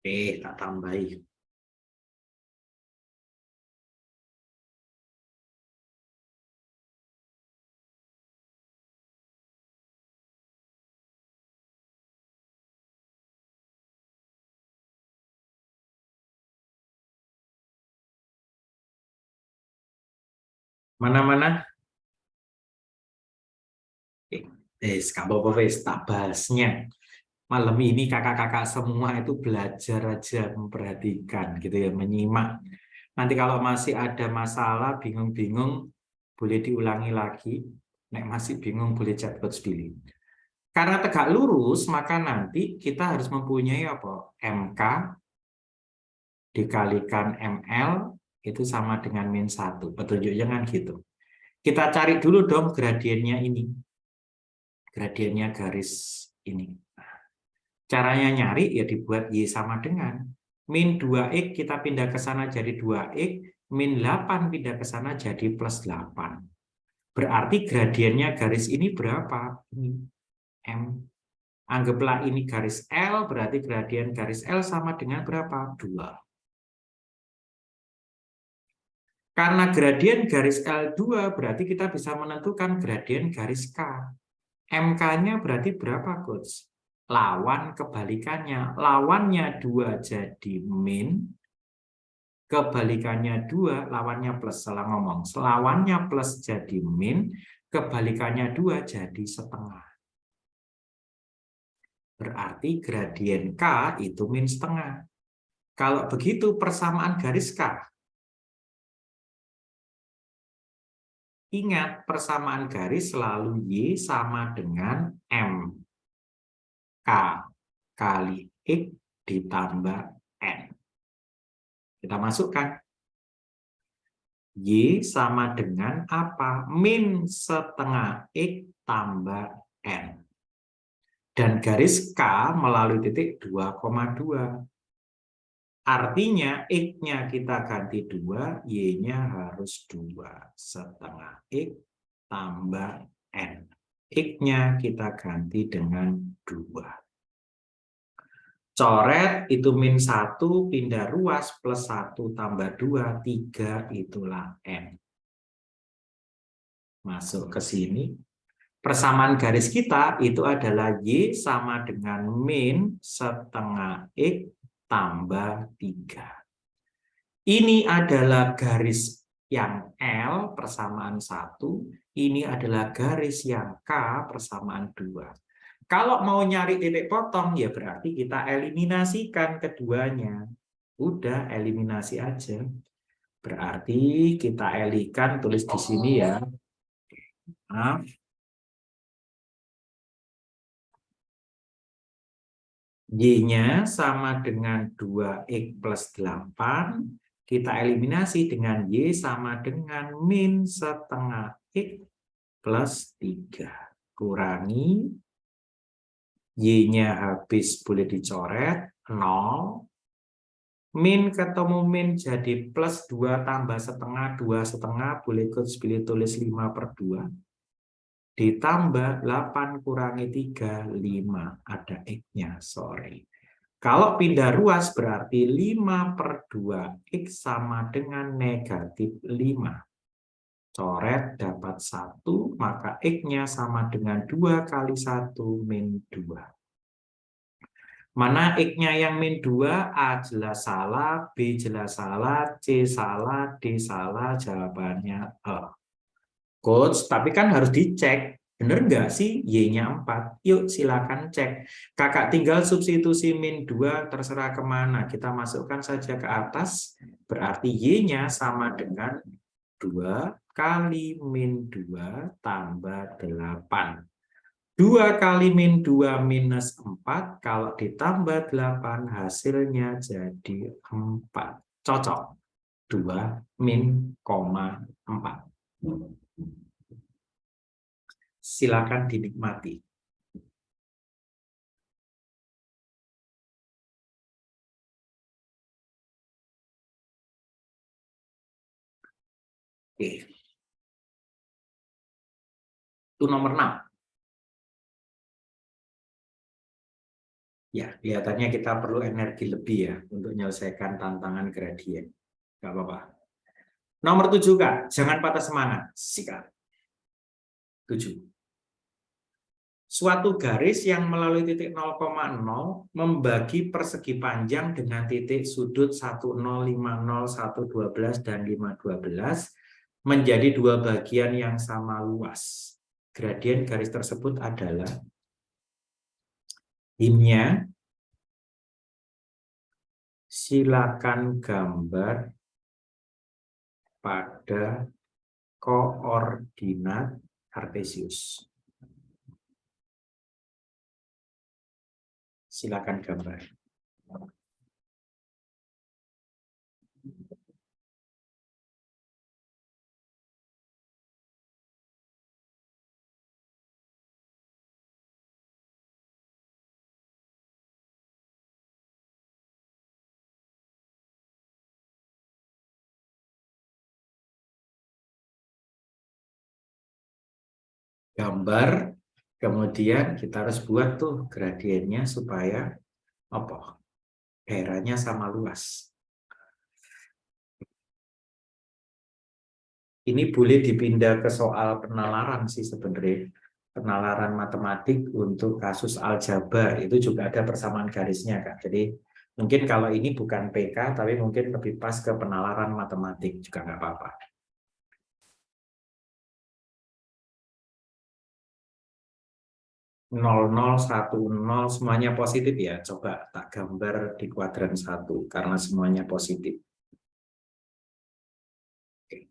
Tak tambahin. Mana-mana? Tak bahasnya. Malam ini kakak-kakak semua itu belajar aja, memperhatikan gitu ya, menyimak. Nanti kalau masih ada masalah, bingung-bingung, boleh diulangi lagi. Nek masih bingung, boleh chat coach Billy. Karena tegak lurus, maka nanti kita harus mempunyai apa? MK dikalikan ML itu sama dengan min 1. Petunjuknya kan gitu. Kita cari dulu dong gradiennya ini. Gradiennya garis ini. Caranya nyari ya dibuat Y sama dengan min 2X kita pindah ke sana jadi 2X, min 8 pindah ke sana jadi plus 8. Berarti gradiennya garis ini berapa? Ini M. Anggaplah ini garis L, berarti gradien garis L sama dengan berapa? 2. Karena gradien garis L2 berarti kita bisa menentukan gradien garis K. MK-nya berarti berapa, Coach? Lawan kebalikannya. Lawannya 2 jadi min, kebalikannya 2, lawannya plus. Salah ngomong. Lawannya plus jadi min, kebalikannya 2 jadi setengah. Berarti gradien K itu min setengah. Kalau begitu persamaan garis K. Ingat, persamaan garis selalu Y sama dengan M. K kali X ditambah N. Kita masukkan. Y sama dengan apa? Min setengah X tambah N. Dan garis K melalui titik 2,2. Artinya X-nya kita ganti 2, Y-nya harus 2,5 X tambah N. X-nya kita ganti dengan 2. Coret itu min 1, pindah ruas, plus 1 tambah 2, 3, itulah N. Masuk ke sini. Persamaan garis kita itu adalah Y sama dengan min setengah X tambah 3. Ini adalah garis yang L persamaan 1. Ini adalah garis yang K persamaan 2. Kalau mau nyari titik potong, ya berarti kita eliminasikan keduanya. Udah, eliminasi aja. Berarti kita elikan, tulis di sini ya. Maaf. Y-nya sama dengan 2X plus 8. Kita eliminasi dengan Y sama dengan min setengah X plus 3. Kurangi. Y-nya habis boleh dicoret. 0. Min ketemu min jadi plus 2 tambah setengah. 2 setengah boleh pilih tulis 5/2. Ditambah 8 kurangi 3, 5. Ada X-nya, sorry. Kalau pindah ruas berarti 5/2 X sama dengan negatif 5. Coret dapat 1, maka X-nya sama dengan 2 kali 1 min 2. Mana X-nya yang min 2? A jelas salah, B jelas salah, C salah, D salah, jawabannya E. Coach, tapi kan harus dicek. Bener nggak sih Y-nya 4? Yuk silakan cek. Kakak tinggal substitusi min 2 terserah kemana. Kita masukkan saja ke atas. Berarti Y-nya sama dengan 2 kali min 2 tambah 8. 2 kali min 2 minus 4. Kalau ditambah 8 hasilnya jadi 4. Cocok. 2 min, 4. Silakan dinikmati. Oke. Itu nomor 6. Ya, kelihatannya kita perlu energi lebih ya untuk menyelesaikan tantangan gradien. Gak apa-apa. Nomor 7, Kak. Jangan patah semangat. Sikat. 7. Suatu garis yang melalui titik 0,0 membagi persegi panjang dengan titik sudut 10, 50, 112, dan 512 menjadi 2 bagian yang sama luas. Gradien garis tersebut adalah himnya. Silakan gambar pada koordinat kartesius. Silakan gambar. Gambar, kemudian kita harus buat tuh gradiennya supaya apa? Daerahnya sama luas. Ini boleh dipindah ke soal penalaran sih sebenarnya. Penalaran matematik untuk kasus aljabar itu juga ada persamaan garisnya, Kak. Jadi mungkin kalau ini bukan PK tapi mungkin lebih pas ke penalaran matematik juga nggak apa-apa. 00, 10 semuanya positif ya. Coba tak gambar di kuadran 1 karena semuanya positif. Oke.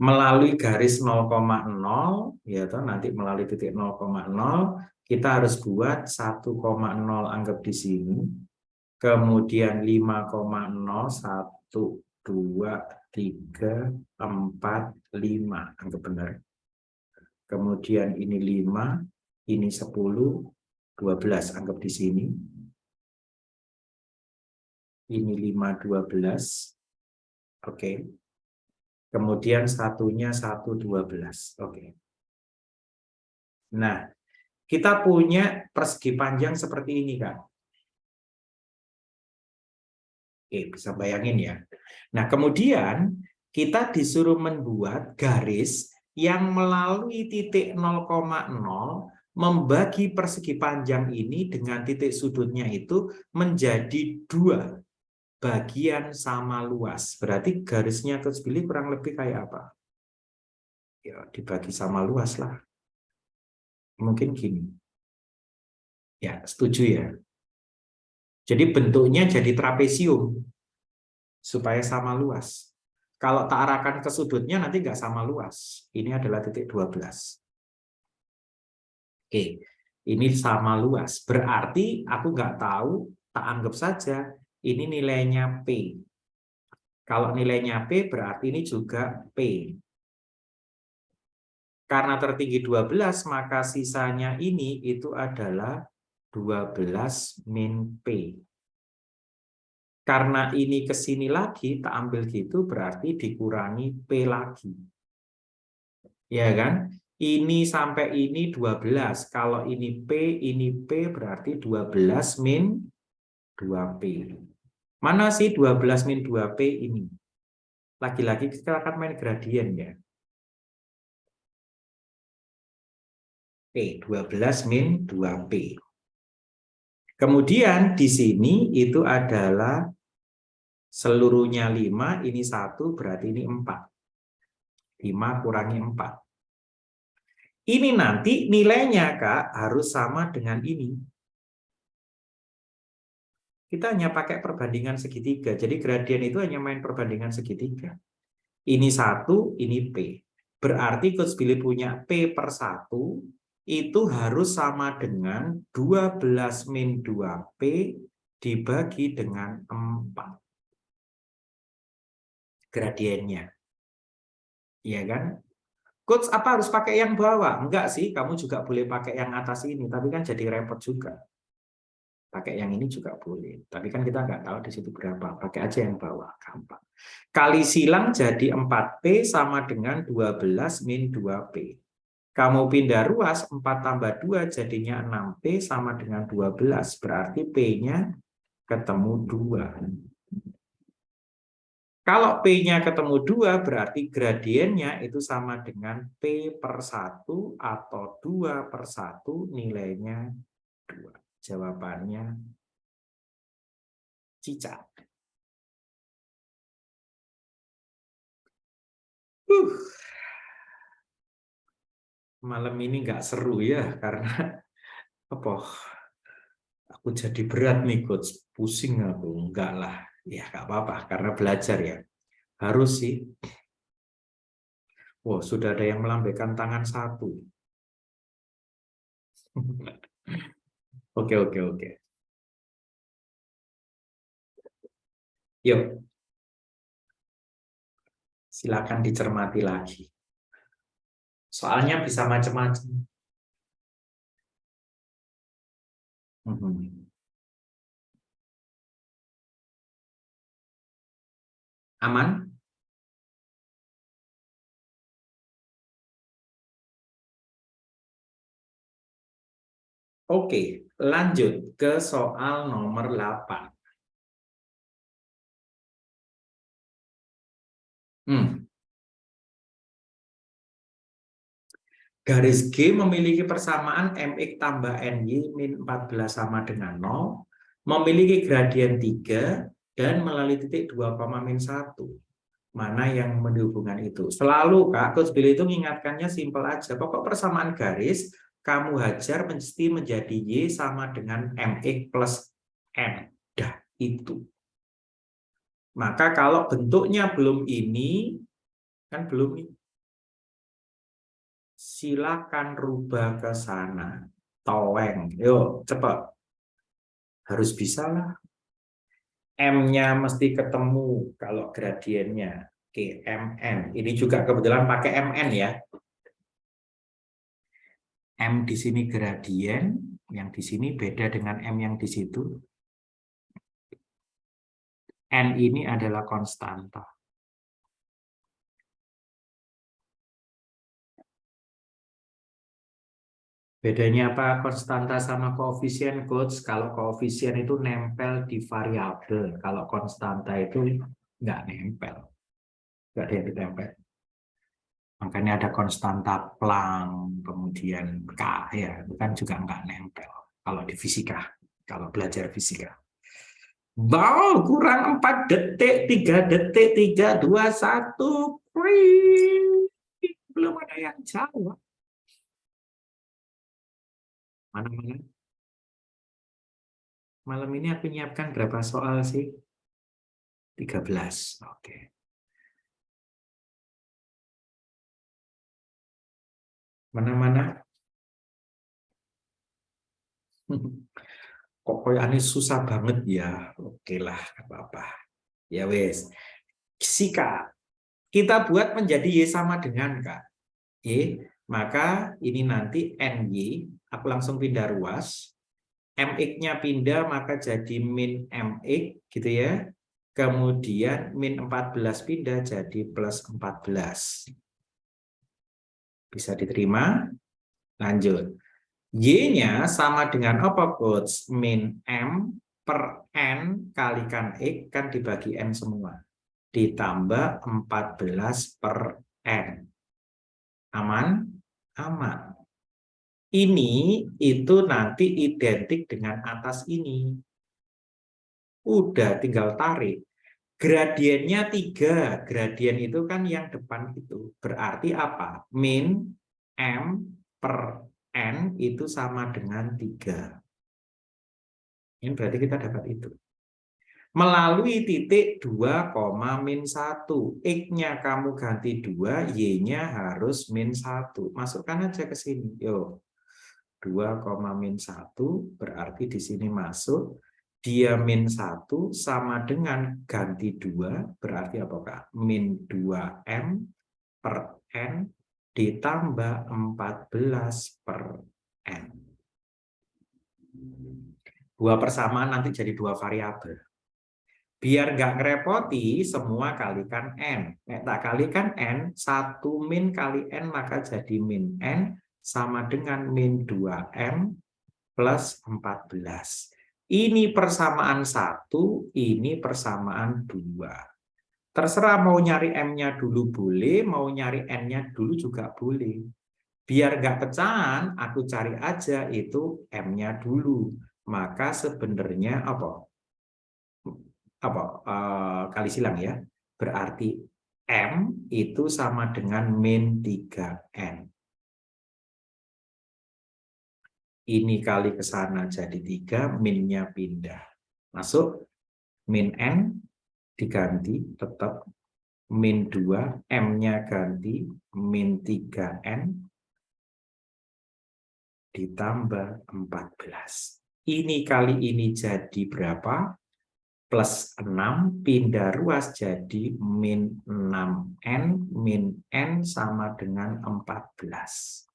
Melalui garis 0,0 ya toh, nanti melalui titik 0,0 kita harus buat 1,0 anggap di sini. Kemudian 5,0 1 2 3 4 5 anggap benar. Kemudian ini 5, ini 10, 12 anggap di sini. Ini 5, 12. Oke. Kemudian satunya 1, 12. Oke. Nah, kita punya persegi panjang seperti ini, Kak. Oke, bisa bayangin ya. Nah, kemudian kita disuruh membuat garis yang melalui titik 0,0 membagi persegi panjang ini dengan titik sudutnya itu menjadi 2 bagian sama luas. Berarti garisnya Coach Billy kurang lebih kayak apa? Ya, dibagi sama luas lah. Mungkin gini. Ya, setuju ya. Jadi bentuknya jadi trapesium supaya sama luas. Kalau tak arahkan ke sudutnya nanti nggak sama luas. Ini adalah titik 12. Oke, ini sama luas. Berarti aku nggak tahu, tak anggap saja ini nilainya P. Kalau nilainya P berarti ini juga P. Karena tertinggi 12, maka sisanya ini itu adalah 12 min P. Karena ini ke sini lagi, tak ambil gitu, berarti dikurangi P lagi. Ya kan? Ini sampai ini 12. Kalau ini P berarti 12 min 2P. Mana sih 12 min 2P ini? Lagi-lagi kita akan main gradien ya. P, 12 min 2P. Kemudian di sini itu adalah seluruhnya 5, ini 1, berarti ini 4. 5 kurangi 4. Ini nanti nilainya, Kak, harus sama dengan ini. Kita hanya pakai perbandingan segitiga. Jadi gradien itu hanya main perbandingan segitiga. Ini 1, ini P. Berarti Coach Billy punya P per 1 itu harus sama dengan 12 min 2P dibagi dengan 4. Gradiennya. Iya kan? Coach, apa harus pakai yang bawah? Enggak sih, kamu juga boleh pakai yang atas ini. Tapi kan jadi repot juga. Pakai yang ini juga boleh. Tapi kan kita nggak tahu di situ berapa. Pakai aja yang bawah, gampang. Kali silang jadi 4P sama dengan 12 min 2P. Kamu pindah ruas, 4 tambah 2 jadinya 6P sama dengan 12. Berarti P-nya ketemu 2. Kalau P-nya ketemu 2, berarti gradiennya itu sama dengan P per 1 atau 2 per 1 nilainya 2. Jawabannya cicak. Malam ini nggak seru ya, karena apa? Aku jadi berat nih, Coach. Pusing aku. Enggak lah. Ya, nggak apa-apa, karena belajar ya. Harus sih. Wow, sudah ada yang melambaikan tangan 1. Oke, oke, oke. Yuk, silakan dicermati lagi. Soalnya bisa macam-macam. Aman? Oke, lanjut ke soal nomor 8. Garis G memiliki persamaan MX tambah NY min 14 sama dengan 0, memiliki gradien 3, dan melalui titik 2, min 1. Mana yang menghubungkan itu? Selalu, Kak, Coach Billy itu mengingatkannya simpel aja. Pokok persamaan garis, kamu hajar mesti menjadi Y sama dengan MX plus N. Dah, itu. Maka kalau bentuknya belum ini, kan belum ini. Silakan rubah ke sana. Toweng. Yuk, cepat. Harus bisa lah. M-nya mesti ketemu kalau gradiennya. Oke, MN. Ini juga kebetulan pakai MN ya. M di sini gradien, yang di sini beda dengan M yang di situ. N ini adalah konstanta. Bedanya apa konstanta sama koefisien, Coach? Kalau koefisien itu nempel di variabel. Kalau konstanta itu nggak nempel. Nggak ada yang ditempel. Makanya ada konstanta Planck, kemudian K, ya, itu kan juga nggak nempel. Kalau di fisika, kalau belajar fisika. Wow, kurang 4 detik, 3 detik, 3, 2, 1. Belum ada yang jawab. Mana-mana. Malam ini aku nyiapkan berapa soal sih? 13. Oke. Mana-mana. Kok ini susah banget ya. Oke lah, apa-apa. Ya wes. Sika. Kita buat menjadi Y sama dengan K. Y, maka ini nanti NY, aku langsung pindah ruas. MX-nya pindah, maka jadi min MX, gitu ya. Kemudian min 14 pindah jadi plus 14. Bisa diterima? Lanjut. Y-nya sama dengan apa, Coach? Min M per N kalikan X, kan dibagi N semua. Ditambah 14 per N. Aman? Aman. Ini itu nanti identik dengan atas ini. Udah tinggal tarik. Gradiennya 3. Gradien itu kan yang depan itu. Berarti apa? Min M per N itu sama dengan 3. Ini berarti kita dapat itu. Melalui titik 2, min 1. X-nya kamu ganti 2, Y-nya harus min 1. Masukkan aja ke sini. Yuk. 2, min 1 berarti di sini masuk. Dia min 1 sama dengan ganti 2 berarti apakah? Min 2M per N ditambah 14 per N. Dua persamaan nanti jadi dua variabel. Biar nggak ngerepoti, semua kalikan N. Tak kalikan N, 1 min kali N maka jadi min N sama dengan min 2M plus 14. Ini persamaan 1, ini persamaan 2. Terserah mau nyari M-nya dulu boleh, mau nyari N-nya dulu juga boleh. Biar nggak pecahan, aku cari aja itu M-nya dulu. Maka sebenarnya apa? Kali silang ya. Berarti M itu sama dengan min 3N. Ini kali ke sana jadi 3, minnya pindah. Masuk, min N diganti, tetap min 2, M-nya ganti, min 3N, ditambah 14. Ini kali ini jadi berapa? Plus 6, pindah ruas jadi min 6N, min N sama dengan 14.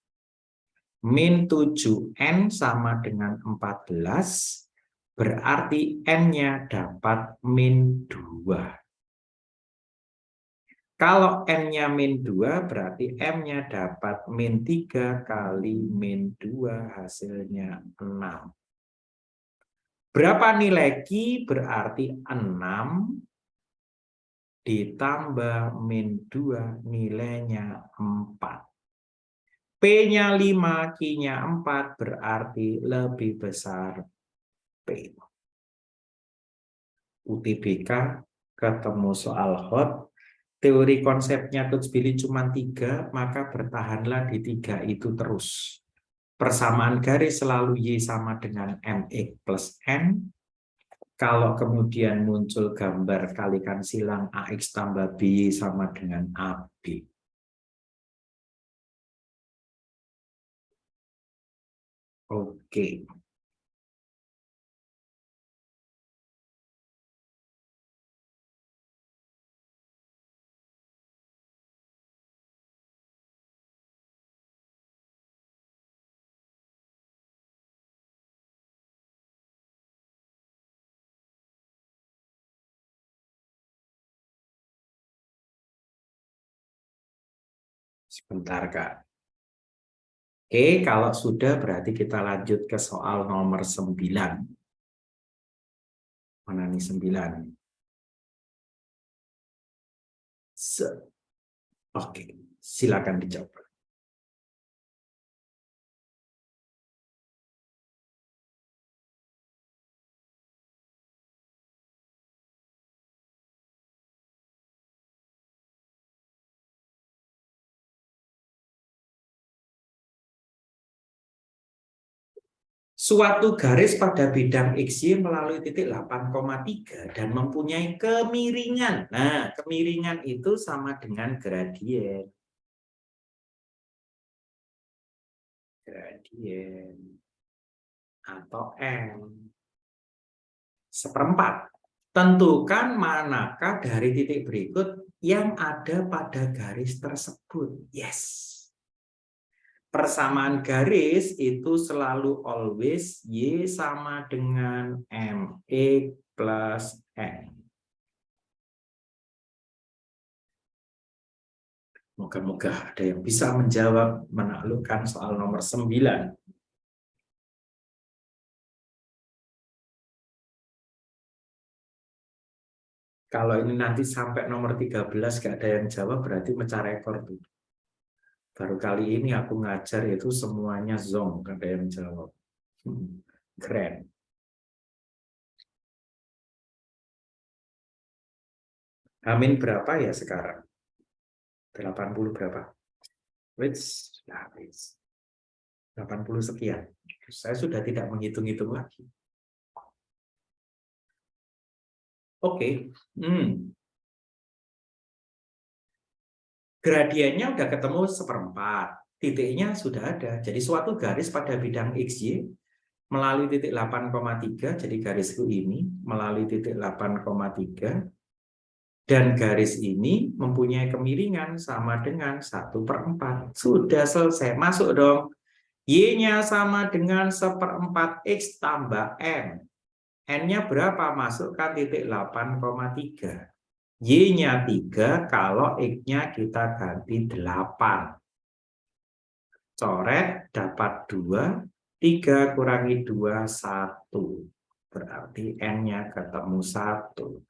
Min 7N sama dengan 14, berarti N-nya dapat min 2. Kalau N-nya min 2, berarti M-nya dapat min 3 kali min 2, hasilnya 6. Berapa nilai Q? Berarti 6 ditambah min 2, nilainya 4. P-nya 5, Q-nya 4, berarti lebih besar P. UTBK ketemu soal hot, teori konsepnya Coach Billy cuma 3, maka bertahanlah di 3 itu terus. Persamaan garis selalu Y sama dengan MX plus N. Kalau kemudian muncul gambar kalikan silang AX tambah BY sama dengan AB. Oke. Sebentar, Kak. Oke, kalau sudah berarti kita lanjut ke soal nomor 9. Mana nih 9? Oke, silakan dicoba. Suatu garis pada bidang XY melalui titik 8,3 dan mempunyai kemiringan. Nah, kemiringan itu sama dengan gradien. Gradien atau M. Seperempat. Tentukan manakah dari titik berikut yang ada pada garis tersebut. Yes. Persamaan garis itu selalu always Y sama dengan MX plus N. Moga-moga ada yang bisa menjawab menaklukkan soal nomor 9. Kalau ini nanti sampai nomor 13 gak ada yang jawab, berarti mecah rekor tuh. Baru kali ini aku ngajar itu semuanya zong, gak ada yang jawab. Keren. Amin berapa ya sekarang? 80 berapa? Which, nah, 80 sekian. Saya sudah tidak menghitung-hitung lagi. Oke. Gradiennya udah ketemu seperempat. Titiknya sudah ada. Jadi suatu garis pada bidang XY melalui titik 8,3, jadi garisku ini melalui titik 8,3, dan garis ini mempunyai kemiringan sama dengan 1/4. Sudah selesai. Masuk dong. Y-nya sama dengan 1/4 X tambah N. N-nya berapa? Masukkan titik 8,3. Y-nya 3, kalau X-nya kita ganti 8. Coret, dapat 2. 3 kurangi 2, 1. Berarti N-nya ketemu 1.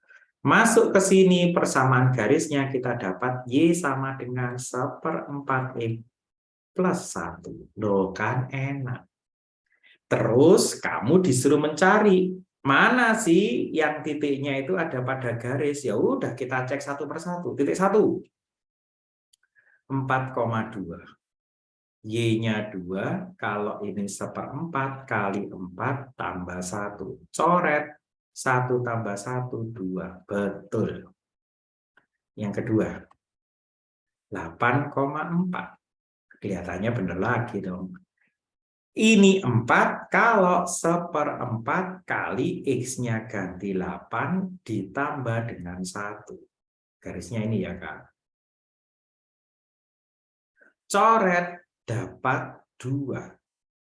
Masuk ke sini, persamaan garisnya kita dapat Y sama dengan 1/4 X plus 1. Loh, kan enak. Terus kamu disuruh mencari mana sih yang titiknya itu ada pada garis. Ya udah kita cek satu persatu. Titik 1 4,2. Y-nya 2, kalau ini 1/4 kali 4 tambah 1. Coret, 1 tambah 1, 2. Betul. Yang kedua, 8,4. Kelihatannya benar lagi dong. Ini 4, kalau 1/4 kali X-nya ganti 8 ditambah dengan 1. Garisnya ini ya, Kak. Coret, dapat 2.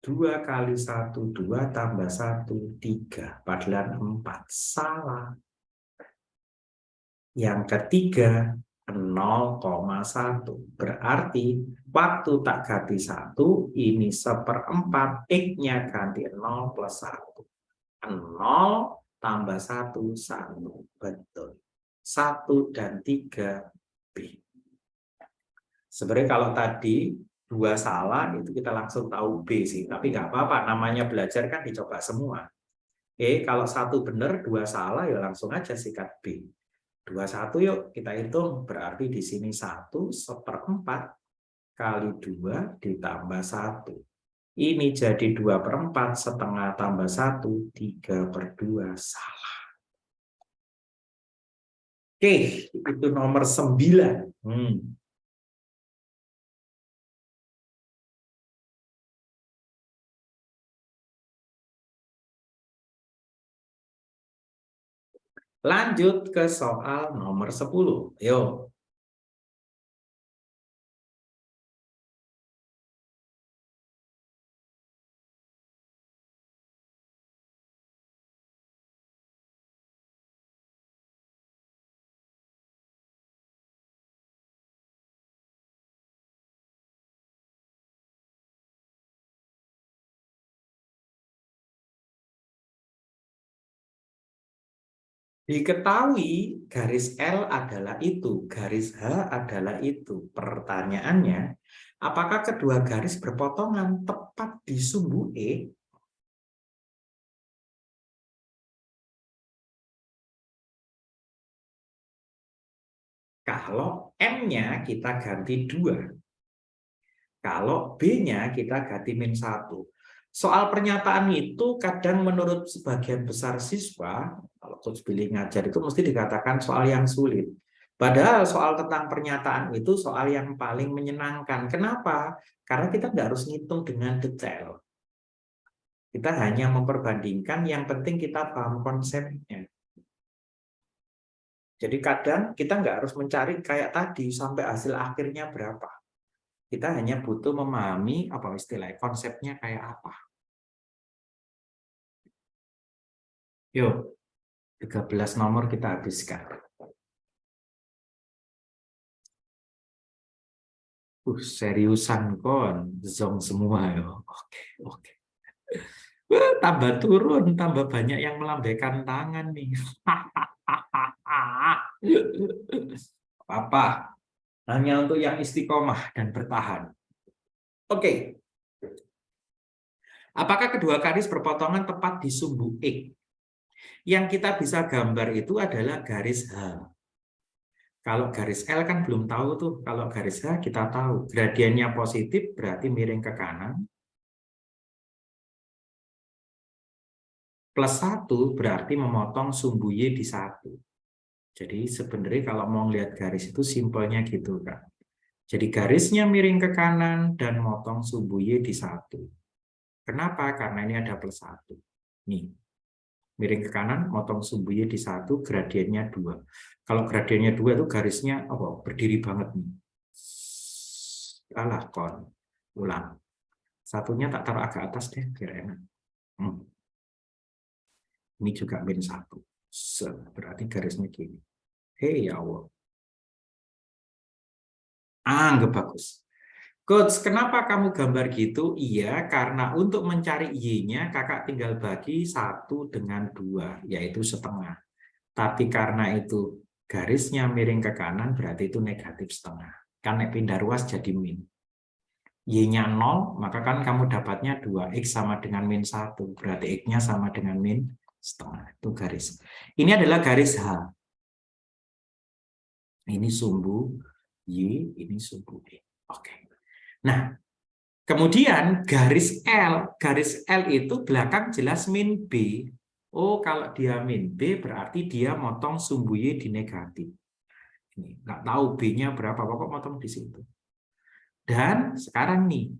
2 kali 1, 2 tambah 1, 3. Padahal 4. Salah. Yang ketiga, 0,1. Berarti waktu tak ganti 1, ini 1/4, X-nya ganti 0 plus 1. 0 tambah 1, 1. Betul. 1 dan 3, B. Sebenarnya kalau tadi 2 salah, itu kita langsung tahu B sih. Tapi nggak apa-apa, namanya belajar kan dicoba semua. Kalau 1 benar, 2 salah, ya langsung aja sikat B. 21 yuk kita hitung, berarti di sini 1 1/4 kali 2 ditambah 1. Ini jadi 2/4, setengah tambah 1, 3/2. Salah. Oke, itu nomor 9. Lanjut ke soal nomor 10. Yuk. Diketahui garis L adalah itu, garis H adalah itu. Pertanyaannya, apakah kedua garis berpotongan tepat di sumbu E? Kalau M-nya kita ganti 2. Kalau B-nya kita ganti -1. Soal pernyataan itu kadang menurut sebagian besar siswa, kalau Coach Billy ngajar itu mesti dikatakan soal yang sulit. Padahal soal tentang pernyataan itu soal yang paling menyenangkan. Kenapa? Karena kita nggak harus ngitung dengan detail. Kita hanya memperbandingkan, yang penting kita paham konsepnya. Jadi kadang kita nggak harus mencari kayak tadi sampai hasil akhirnya berapa. Kita hanya butuh memahami apa istilahnya, konsepnya kayak apa. Yuk, 13 nomor kita habiskan. Seriusan kon, zong semua ya. Oke. Tambah turun, tambah banyak yang melambaikan tangan nih. Apa? Hanya untuk yang istiqomah dan bertahan. Oke. Apakah kedua garis berpotongan tepat di sumbu X? Yang kita bisa gambar itu adalah garis H. Kalau garis L kan belum tahu tuh. Kalau garis H kita tahu. Gradiennya positif berarti miring ke kanan. Plus 1 berarti memotong sumbu Y di 1. Jadi sebenarnya kalau mau lihat garis itu simpelnya gitu kan. Jadi garisnya miring ke kanan dan motong sumbu Y di 1. Kenapa? Karena ini ada plus 1. Nih. Miring ke kanan, motong sumbu Y di 1, gradiennya 2. Kalau gradiennya 2 itu garisnya berdiri banget nih. Alah, kon. Ulang. Satunya tak taruh agak atas deh, biar enak. Ini juga -1. Berarti garisnya gini. Hei ya Allah. Anggap bagus. Coach, kenapa kamu gambar gitu? Iya, karena untuk mencari Y-nya, kakak tinggal bagi 1 dengan 2, yaitu setengah. Tapi karena itu garisnya miring ke kanan, berarti itu negatif setengah. Kan pindah ruas jadi min. Y-nya 0, maka kan kamu dapatnya 2X sama dengan -1. Berarti X-nya sama dengan min setengah. Itu garis. Ini adalah garis H. Ini sumbu Y, ini sumbu E. Oke. Nah, kemudian garis L itu belakang jelas min B. Oh, kalau dia min B berarti dia motong sumbu Y di negatif. Ini nggak tahu B-nya berapa, pokok motong di situ. Dan sekarang nih,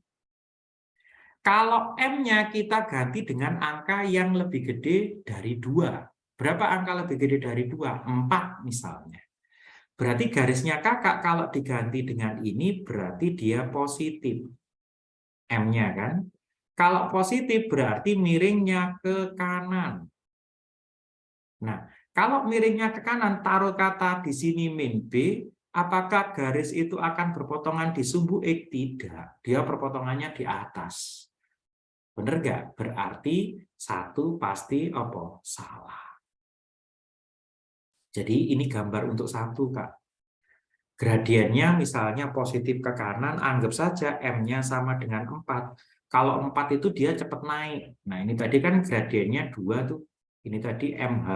kalau M-nya kita ganti dengan angka yang lebih gede dari 2. Berapa angka lebih gede dari 2? 4 misalnya. Berarti garisnya kakak kalau diganti dengan ini berarti dia positif. M-nya kan. Kalau positif berarti miringnya ke kanan. Nah, kalau miringnya ke kanan, taruh kata di sini min B, apakah garis itu akan berpotongan di sumbu X? Tidak. Dia perpotongannya di atas. Benar nggak? Berarti 1 pasti apa? Salah. Jadi ini gambar untuk 1, Kak. Gradiennya misalnya positif ke kanan, anggap saja M-nya sama dengan 4. Kalau 4 itu dia cepat naik. Nah, ini tadi kan gradiennya 2 tuh. Ini tadi MH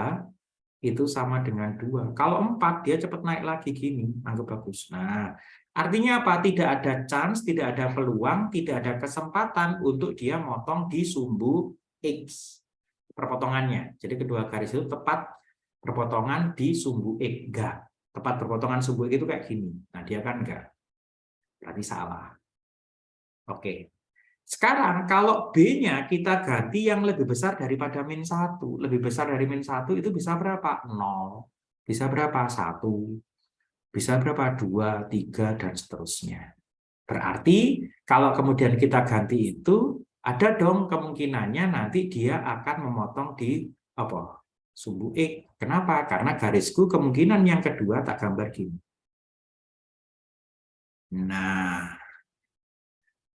itu sama dengan 2. Kalau 4 dia cepat naik lagi gini, anggap bagus. Nah, artinya apa? Tidak ada chance, tidak ada peluang, tidak ada kesempatan untuk dia motong di sumbu X. Perpotongannya. Jadi kedua garis itu tepat perpotongan di sumbu X. Enggak. Tepat perpotongan sumbu X itu kayak gini. Nah, dia kan enggak. Berarti salah. Oke. Sekarang kalau B-nya kita ganti yang lebih besar daripada -1. Lebih besar dari -1 itu bisa berapa? 0. Bisa berapa? 1. Bisa berapa? 2, 3, dan seterusnya. Berarti kalau kemudian kita ganti itu, ada dong kemungkinannya nanti dia akan memotong di apa? Sumbu X. Kenapa? Karena garisku kemungkinan yang kedua tak gambar gini. Nah,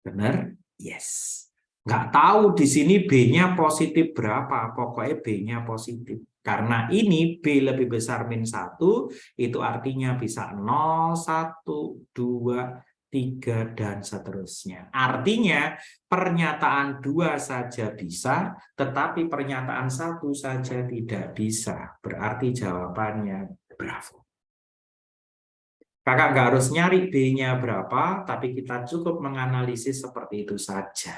benar? Yes. Nggak tahu di sini B-nya positif berapa, pokoknya B-nya positif. Karena ini B lebih besar min 1, itu artinya bisa 0, 1, 2, 3, dan seterusnya. Artinya pernyataan 2 saja bisa, tetapi pernyataan 1 saja tidak bisa. Berarti jawabannya bravo. Kakak nggak harus nyari B-nya berapa, tapi kita cukup menganalisis seperti itu saja.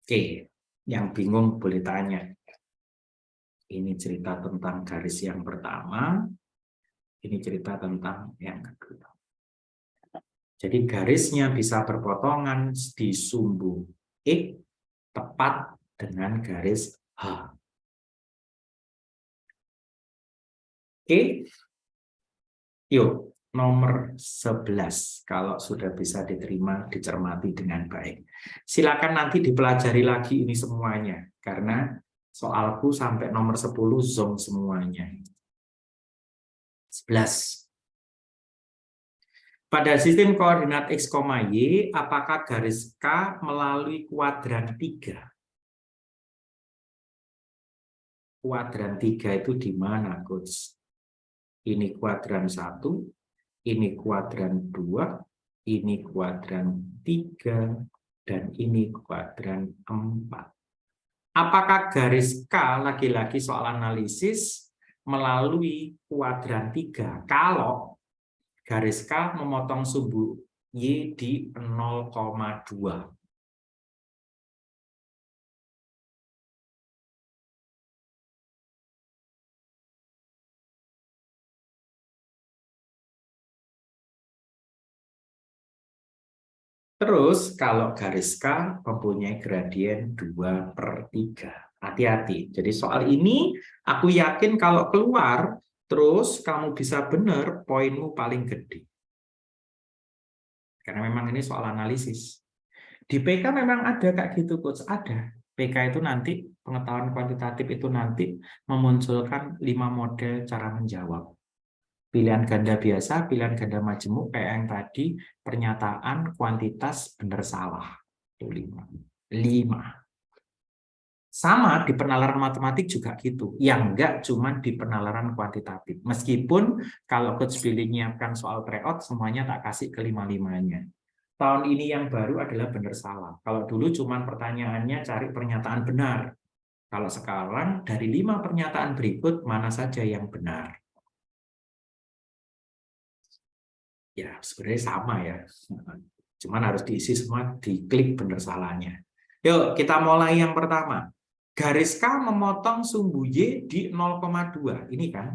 Oke, yang bingung boleh tanya. Ini cerita tentang garis yang pertama, ini cerita tentang yang kedua. Jadi garisnya bisa berpotongan di sumbu X tepat dengan garis H. Oke, yuk nomor 11 kalau sudah bisa diterima, dicermati dengan baik. Silakan nanti dipelajari lagi ini semuanya, karena soalku sampai nomor 10 zong semuanya. 11. Pada sistem koordinat X, Y, apakah garis K melalui kuadran 3? Kuadran 3 itu di mana, Coach? Ini kuadran 1, ini kuadran 2, ini kuadran 3, dan ini kuadran 4. Apakah garis K, lagi-lagi soal analisis, melalui kuadran 3? Kalau garis K memotong sumbu Y di 0,2. Terus kalau garis K mempunyai gradien 2/3. Hati-hati. Jadi soal ini aku yakin kalau keluar, terus kamu bisa benar, poinmu paling gede. Karena memang ini soal analisis. Di PK memang ada kayak gitu, Coach. Ada. PK itu nanti, pengetahuan kuantitatif itu nanti memunculkan 5 model cara menjawab. Pilihan ganda biasa, pilihan ganda majemuk, kayak yang tadi, pernyataan, kuantitas, benar salah. Itu 5. Sama di penalaran matematik juga gitu. Yang enggak cuma di penalaran kuantitatif. Meskipun kalau Coach Billy nyiapkan soal tryout, semuanya tak kasih ke 5-5-nya. Tahun ini yang baru adalah benar salah. Kalau dulu cuma pertanyaannya cari pernyataan benar. Kalau sekarang dari 5 pernyataan berikut, mana saja yang benar. Ya, sebenarnya sama ya. Cuman harus diisi semua, diklik benar salahnya. Yuk, kita mulai yang pertama. Garis K memotong sumbu Y di 0,2. Ini kan.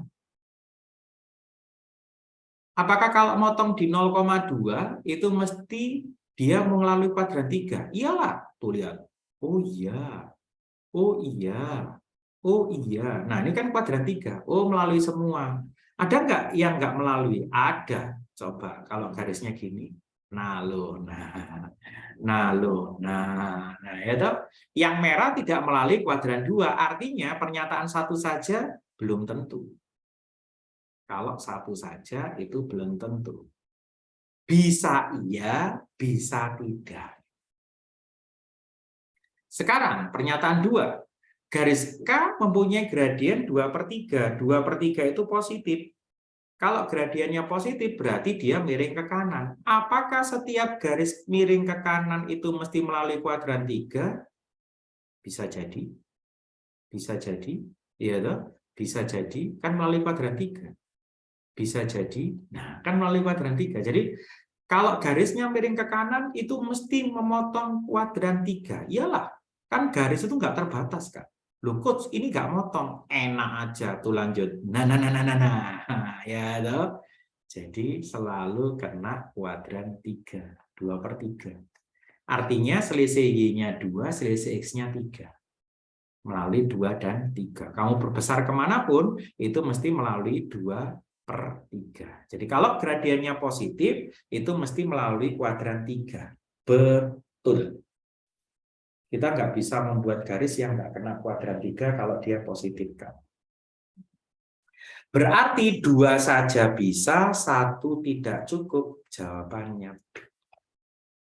Apakah kalau motong di 0,2 itu mesti dia melalui kuadran 3? Iyalah, tuh lihat. Oh iya. Oh iya. Oh iya. Nah, ini kan kuadran 3. Oh, melalui semua. Ada nggak yang nggak melalui? Ada. Coba kalau garisnya gini. Nah, loh. Nah, ya toh. Yang merah tidak melalui kuadran 2. Artinya pernyataan satu saja belum tentu. Kalau satu saja itu belum tentu. Bisa iya, bisa tidak. Sekarang pernyataan 2. Garis K mempunyai gradien 2/3. 2/3 itu positif. Kalau gradiennya positif berarti dia miring ke kanan. Apakah setiap garis miring ke kanan itu mesti melalui kuadran 3? Bisa jadi. Bisa jadi. Iya toh? Bisa jadi kan melalui kuadran 3. Bisa jadi. Nah, kan melalui kuadran 3. Jadi kalau garisnya miring ke kanan itu mesti memotong kuadran 3. Iyalah, kan garis itu nggak terbatas, Kak. Loh, Coach, ini nggak motong. Enak aja tuh lanjut. Nah. Ya, toh. Jadi selalu kena kuadran 3. 2/3. Artinya selisih Y-nya 2, selisih X-nya 3. Melalui 2 dan 3. Kamu berbesar kemanapun, itu mesti melalui 2/3. Jadi kalau gradiennya positif, itu mesti melalui kuadran 3. Betul. Kita nggak bisa membuat garis yang nggak kena kuadran 3 kalau dia positif, kan? Berarti 2 saja bisa, 1 tidak cukup. Jawabannya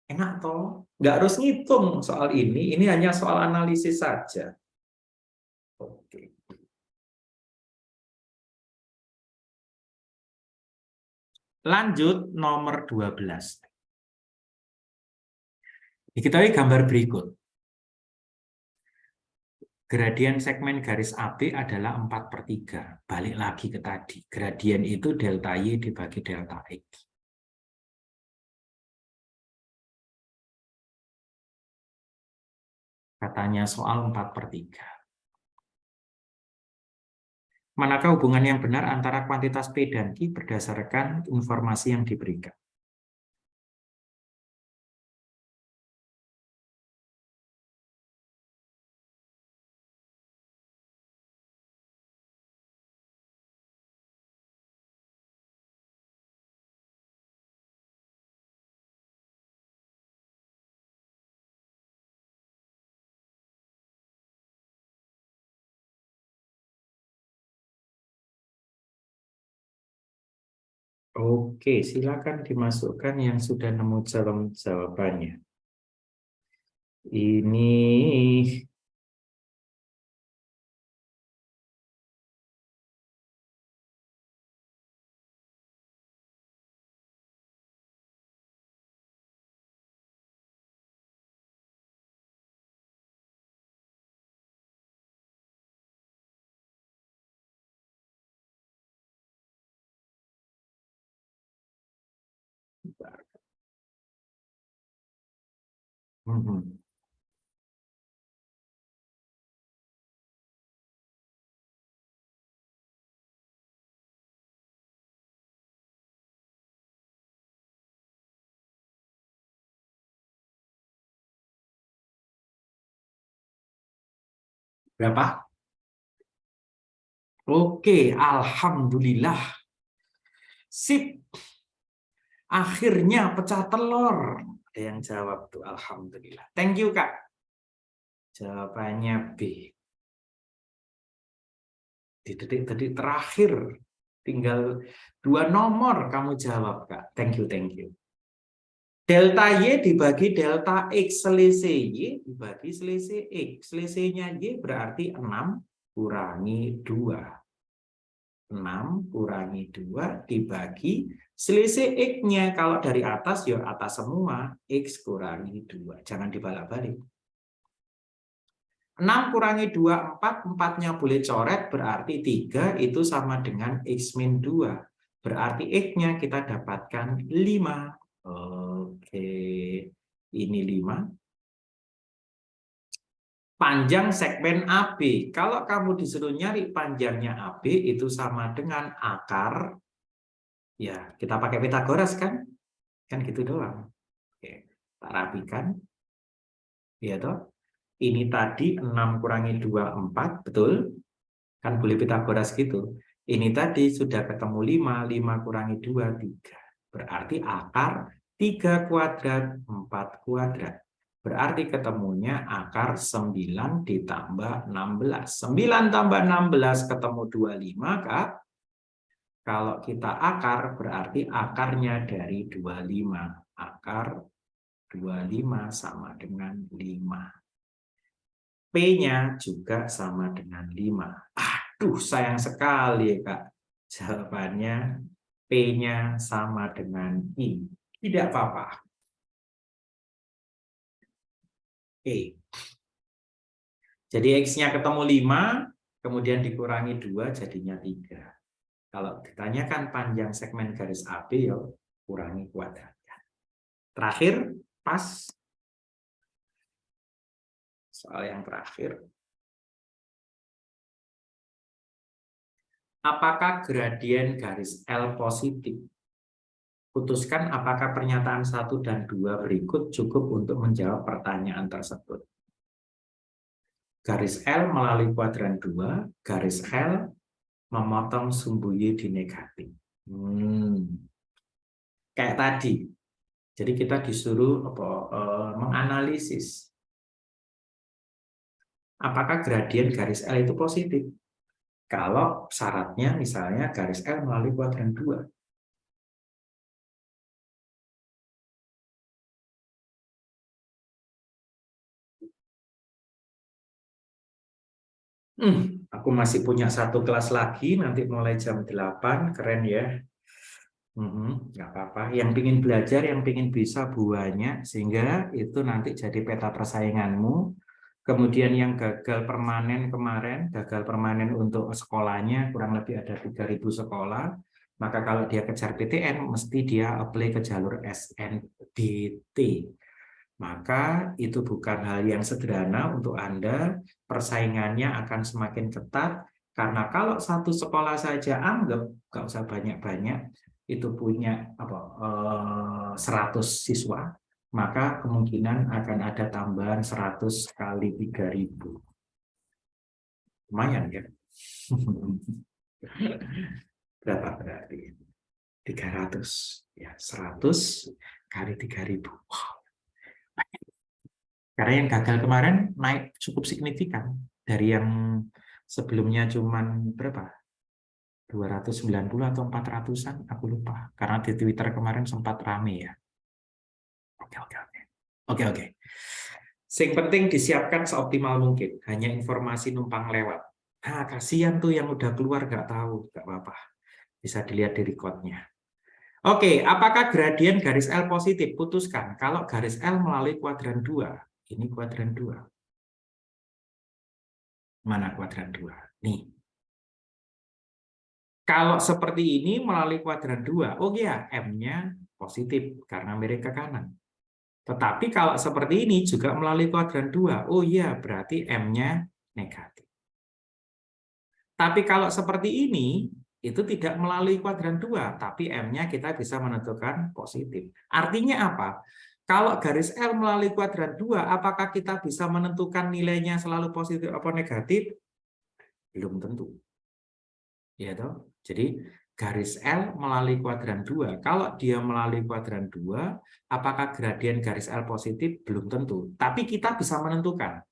enak toh? Nggak harus ngitung soal ini hanya soal analisis saja. Oke. Lanjut nomor 12. Diketahui gambar berikut. Gradien segmen garis AB adalah 4/3. Balik lagi ke tadi. Gradien itu delta Y dibagi delta X. Katanya soal 4/3. Manakah hubungan yang benar antara kuantitas P dan Q berdasarkan informasi yang diberikan? Oke, silakan dimasukkan yang sudah nemu jawabannya. Ini berapa? Oke, alhamdulillah. Sip. Akhirnya pecah telur. Ada yang jawab tuh, alhamdulillah. Thank you, Kak. Jawabannya B. Di detik-detik terakhir tinggal 2 nomor kamu jawab, Kak. Thank you, thank you. Delta Y dibagi delta X, selisih Y dibagi selisih X. Selisihnya Y berarti 6 kurangi 2. 6 kurangi 2 dibagi selisih X-nya. Kalau dari atas, ya atas semua. X kurangi 2. Jangan dibalak-balik. 6 kurangi 2, 4. 4-nya boleh coret, berarti 3 itu sama dengan X min 2. Berarti X-nya kita dapatkan 5. Oke, ini 5. Panjang segmen AB. Kalau kamu disuruh nyari panjangnya AB, itu sama dengan akar. Ya, kita pakai Pitagoras kan? Kan gitu doang. Oke, tak rapikan. Ya toh? Ini tadi 6 kurangi 2, 4. Betul? Kan boleh Pitagoras gitu. Ini tadi sudah ketemu 5. 5 kurangi 2, 3. Berarti akar 3 kuadrat, 4 kuadrat. Berarti ketemunya akar 9 ditambah 16. 9 tambah 16 ketemu 25, Kak. Kalau kita akar, berarti akarnya dari 25. Akar 25 sama dengan 5. P-nya juga sama dengan 5. Aduh, sayang sekali, Kak. Jawabannya P-nya sama dengan I. Tidak apa-apa. Oke. Jadi X-nya ketemu 5, kemudian dikurangi 2, jadinya 3. Kalau ditanyakan panjang segmen garis AB, ya kurangi kuadratnya. Terakhir, pas. Soal yang terakhir. Apakah gradien garis L positif? Putuskan apakah pernyataan 1 dan 2 berikut cukup untuk menjawab pertanyaan tersebut. Garis L melalui kuadran 2, garis L memotong sumbu Y di negatif. Kayak tadi. Jadi kita disuruh menganalisis apakah gradien garis L itu positif. Kalau syaratnya misalnya garis L melalui kuadran 2. Aku masih punya 1 kelas lagi, nanti mulai jam 8, keren ya. Nggak apa-apa. Yang pingin belajar, yang pingin bisa banyak, sehingga itu nanti jadi peta persainganmu. Kemudian yang gagal permanen kemarin, gagal permanen untuk sekolahnya, kurang lebih ada 3.000 sekolah. Maka kalau dia kejar PTN, mesti dia apply ke jalur SNBT. Maka itu bukan hal yang sederhana untuk Anda, persaingannya akan semakin ketat, karena kalau satu sekolah saja anggap, nggak usah banyak-banyak, itu punya 100 siswa, maka kemungkinan akan ada tambahan 100 kali 3.000. Lumayan ya. Berapa berarti? 300. Ya, 100 kali 3.000. Wow. Karena yang gagal kemarin naik cukup signifikan. Dari yang sebelumnya cuman berapa? 290 atau 400-an, aku lupa. Karena di Twitter kemarin sempat rame ya. Oke. Sing penting disiapkan seoptimal mungkin. Hanya informasi numpang lewat. Nah, kasihan tuh yang udah keluar nggak tahu. Nggak apa-apa. Bisa dilihat di recordnya. Oke, apakah gradien garis L positif? Putuskan. Kalau garis L melalui kuadran 2. Ini kuadran 2. Mana kuadran 2? Nih. Kalau seperti ini melalui kuadran 2, oh ya, M-nya positif karena miring ke kanan. Tetapi kalau seperti ini juga melalui kuadran 2, oh iya, berarti M-nya negatif. Tapi kalau seperti ini, itu tidak melalui kuadran 2, tapi M-nya kita bisa menentukan positif. Artinya apa? Kalau garis L melalui kuadran 2, apakah kita bisa menentukan nilainya selalu positif atau negatif? Belum tentu. Ya toh? Jadi garis L melalui kuadran 2. Kalau dia melalui kuadran 2, apakah gradien garis L positif? Belum tentu. Tapi kita bisa menentukan.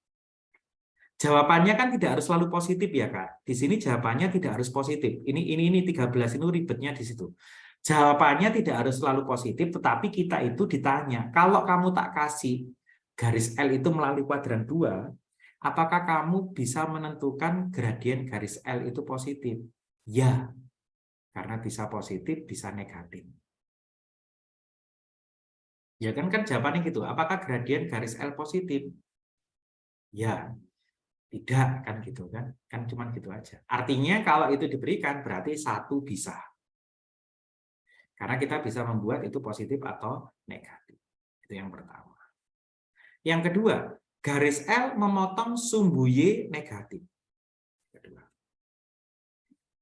Jawabannya kan tidak harus selalu positif ya, Kak. Di sini jawabannya tidak harus positif. Ini 13 itu ribetnya di situ. Jawabannya tidak harus selalu positif, tetapi kita itu ditanya, kalau kamu tak kasih garis L itu melalui kuadran 2, apakah kamu bisa menentukan gradien garis L itu positif? Ya, karena bisa positif, bisa negatif. Ya kan jawabannya gitu. Apakah gradien garis L positif? Ya, tidak kan gitu kan. Kan cuma gitu aja. Artinya kalau itu diberikan berarti satu bisa. Karena kita bisa membuat itu positif atau negatif. Itu yang pertama. Yang kedua, garis L memotong sumbu Y negatif. Kedua.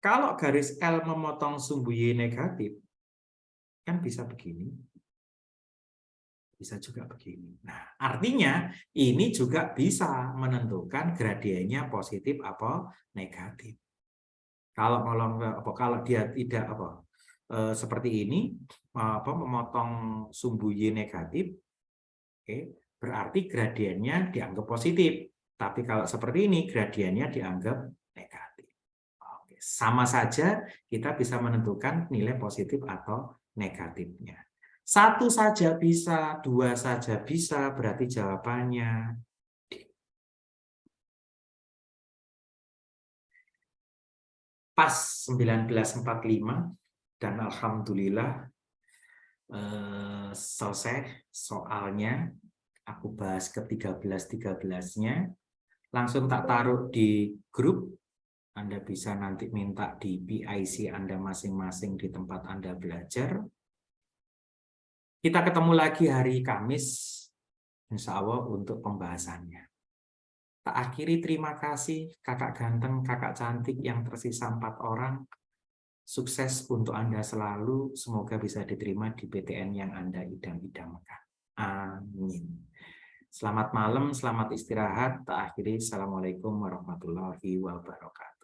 Kalau garis L memotong sumbu Y negatif, kan bisa begini. Bisa juga begini. Nah, artinya ini juga bisa menentukan gradiennya positif atau negatif. Kalau dia tidak seperti ini memotong sumbu Y negatif, oke, berarti gradiennya dianggap positif. Tapi kalau seperti ini gradiennya dianggap negatif. Oke, sama saja kita bisa menentukan nilai positif atau negatifnya. Satu saja bisa, dua saja bisa, berarti jawabannya D. Pas 1945 dan alhamdulillah selesai soalnya. Aku bahas ke 13-13-nya. Langsung tak taruh di grup. Anda bisa nanti minta di PIC Anda masing-masing di tempat Anda belajar. Kita ketemu lagi hari Kamis, insya Allah untuk pembahasannya. Tak akhiri, terima kasih kakak ganteng, kakak cantik yang tersisa 4 orang. Sukses untuk Anda selalu, semoga bisa diterima di PTN yang Anda idam-idamkan. Amin. Selamat malam, selamat istirahat. Tak akhiri, Assalamualaikum warahmatullahi wabarakatuh.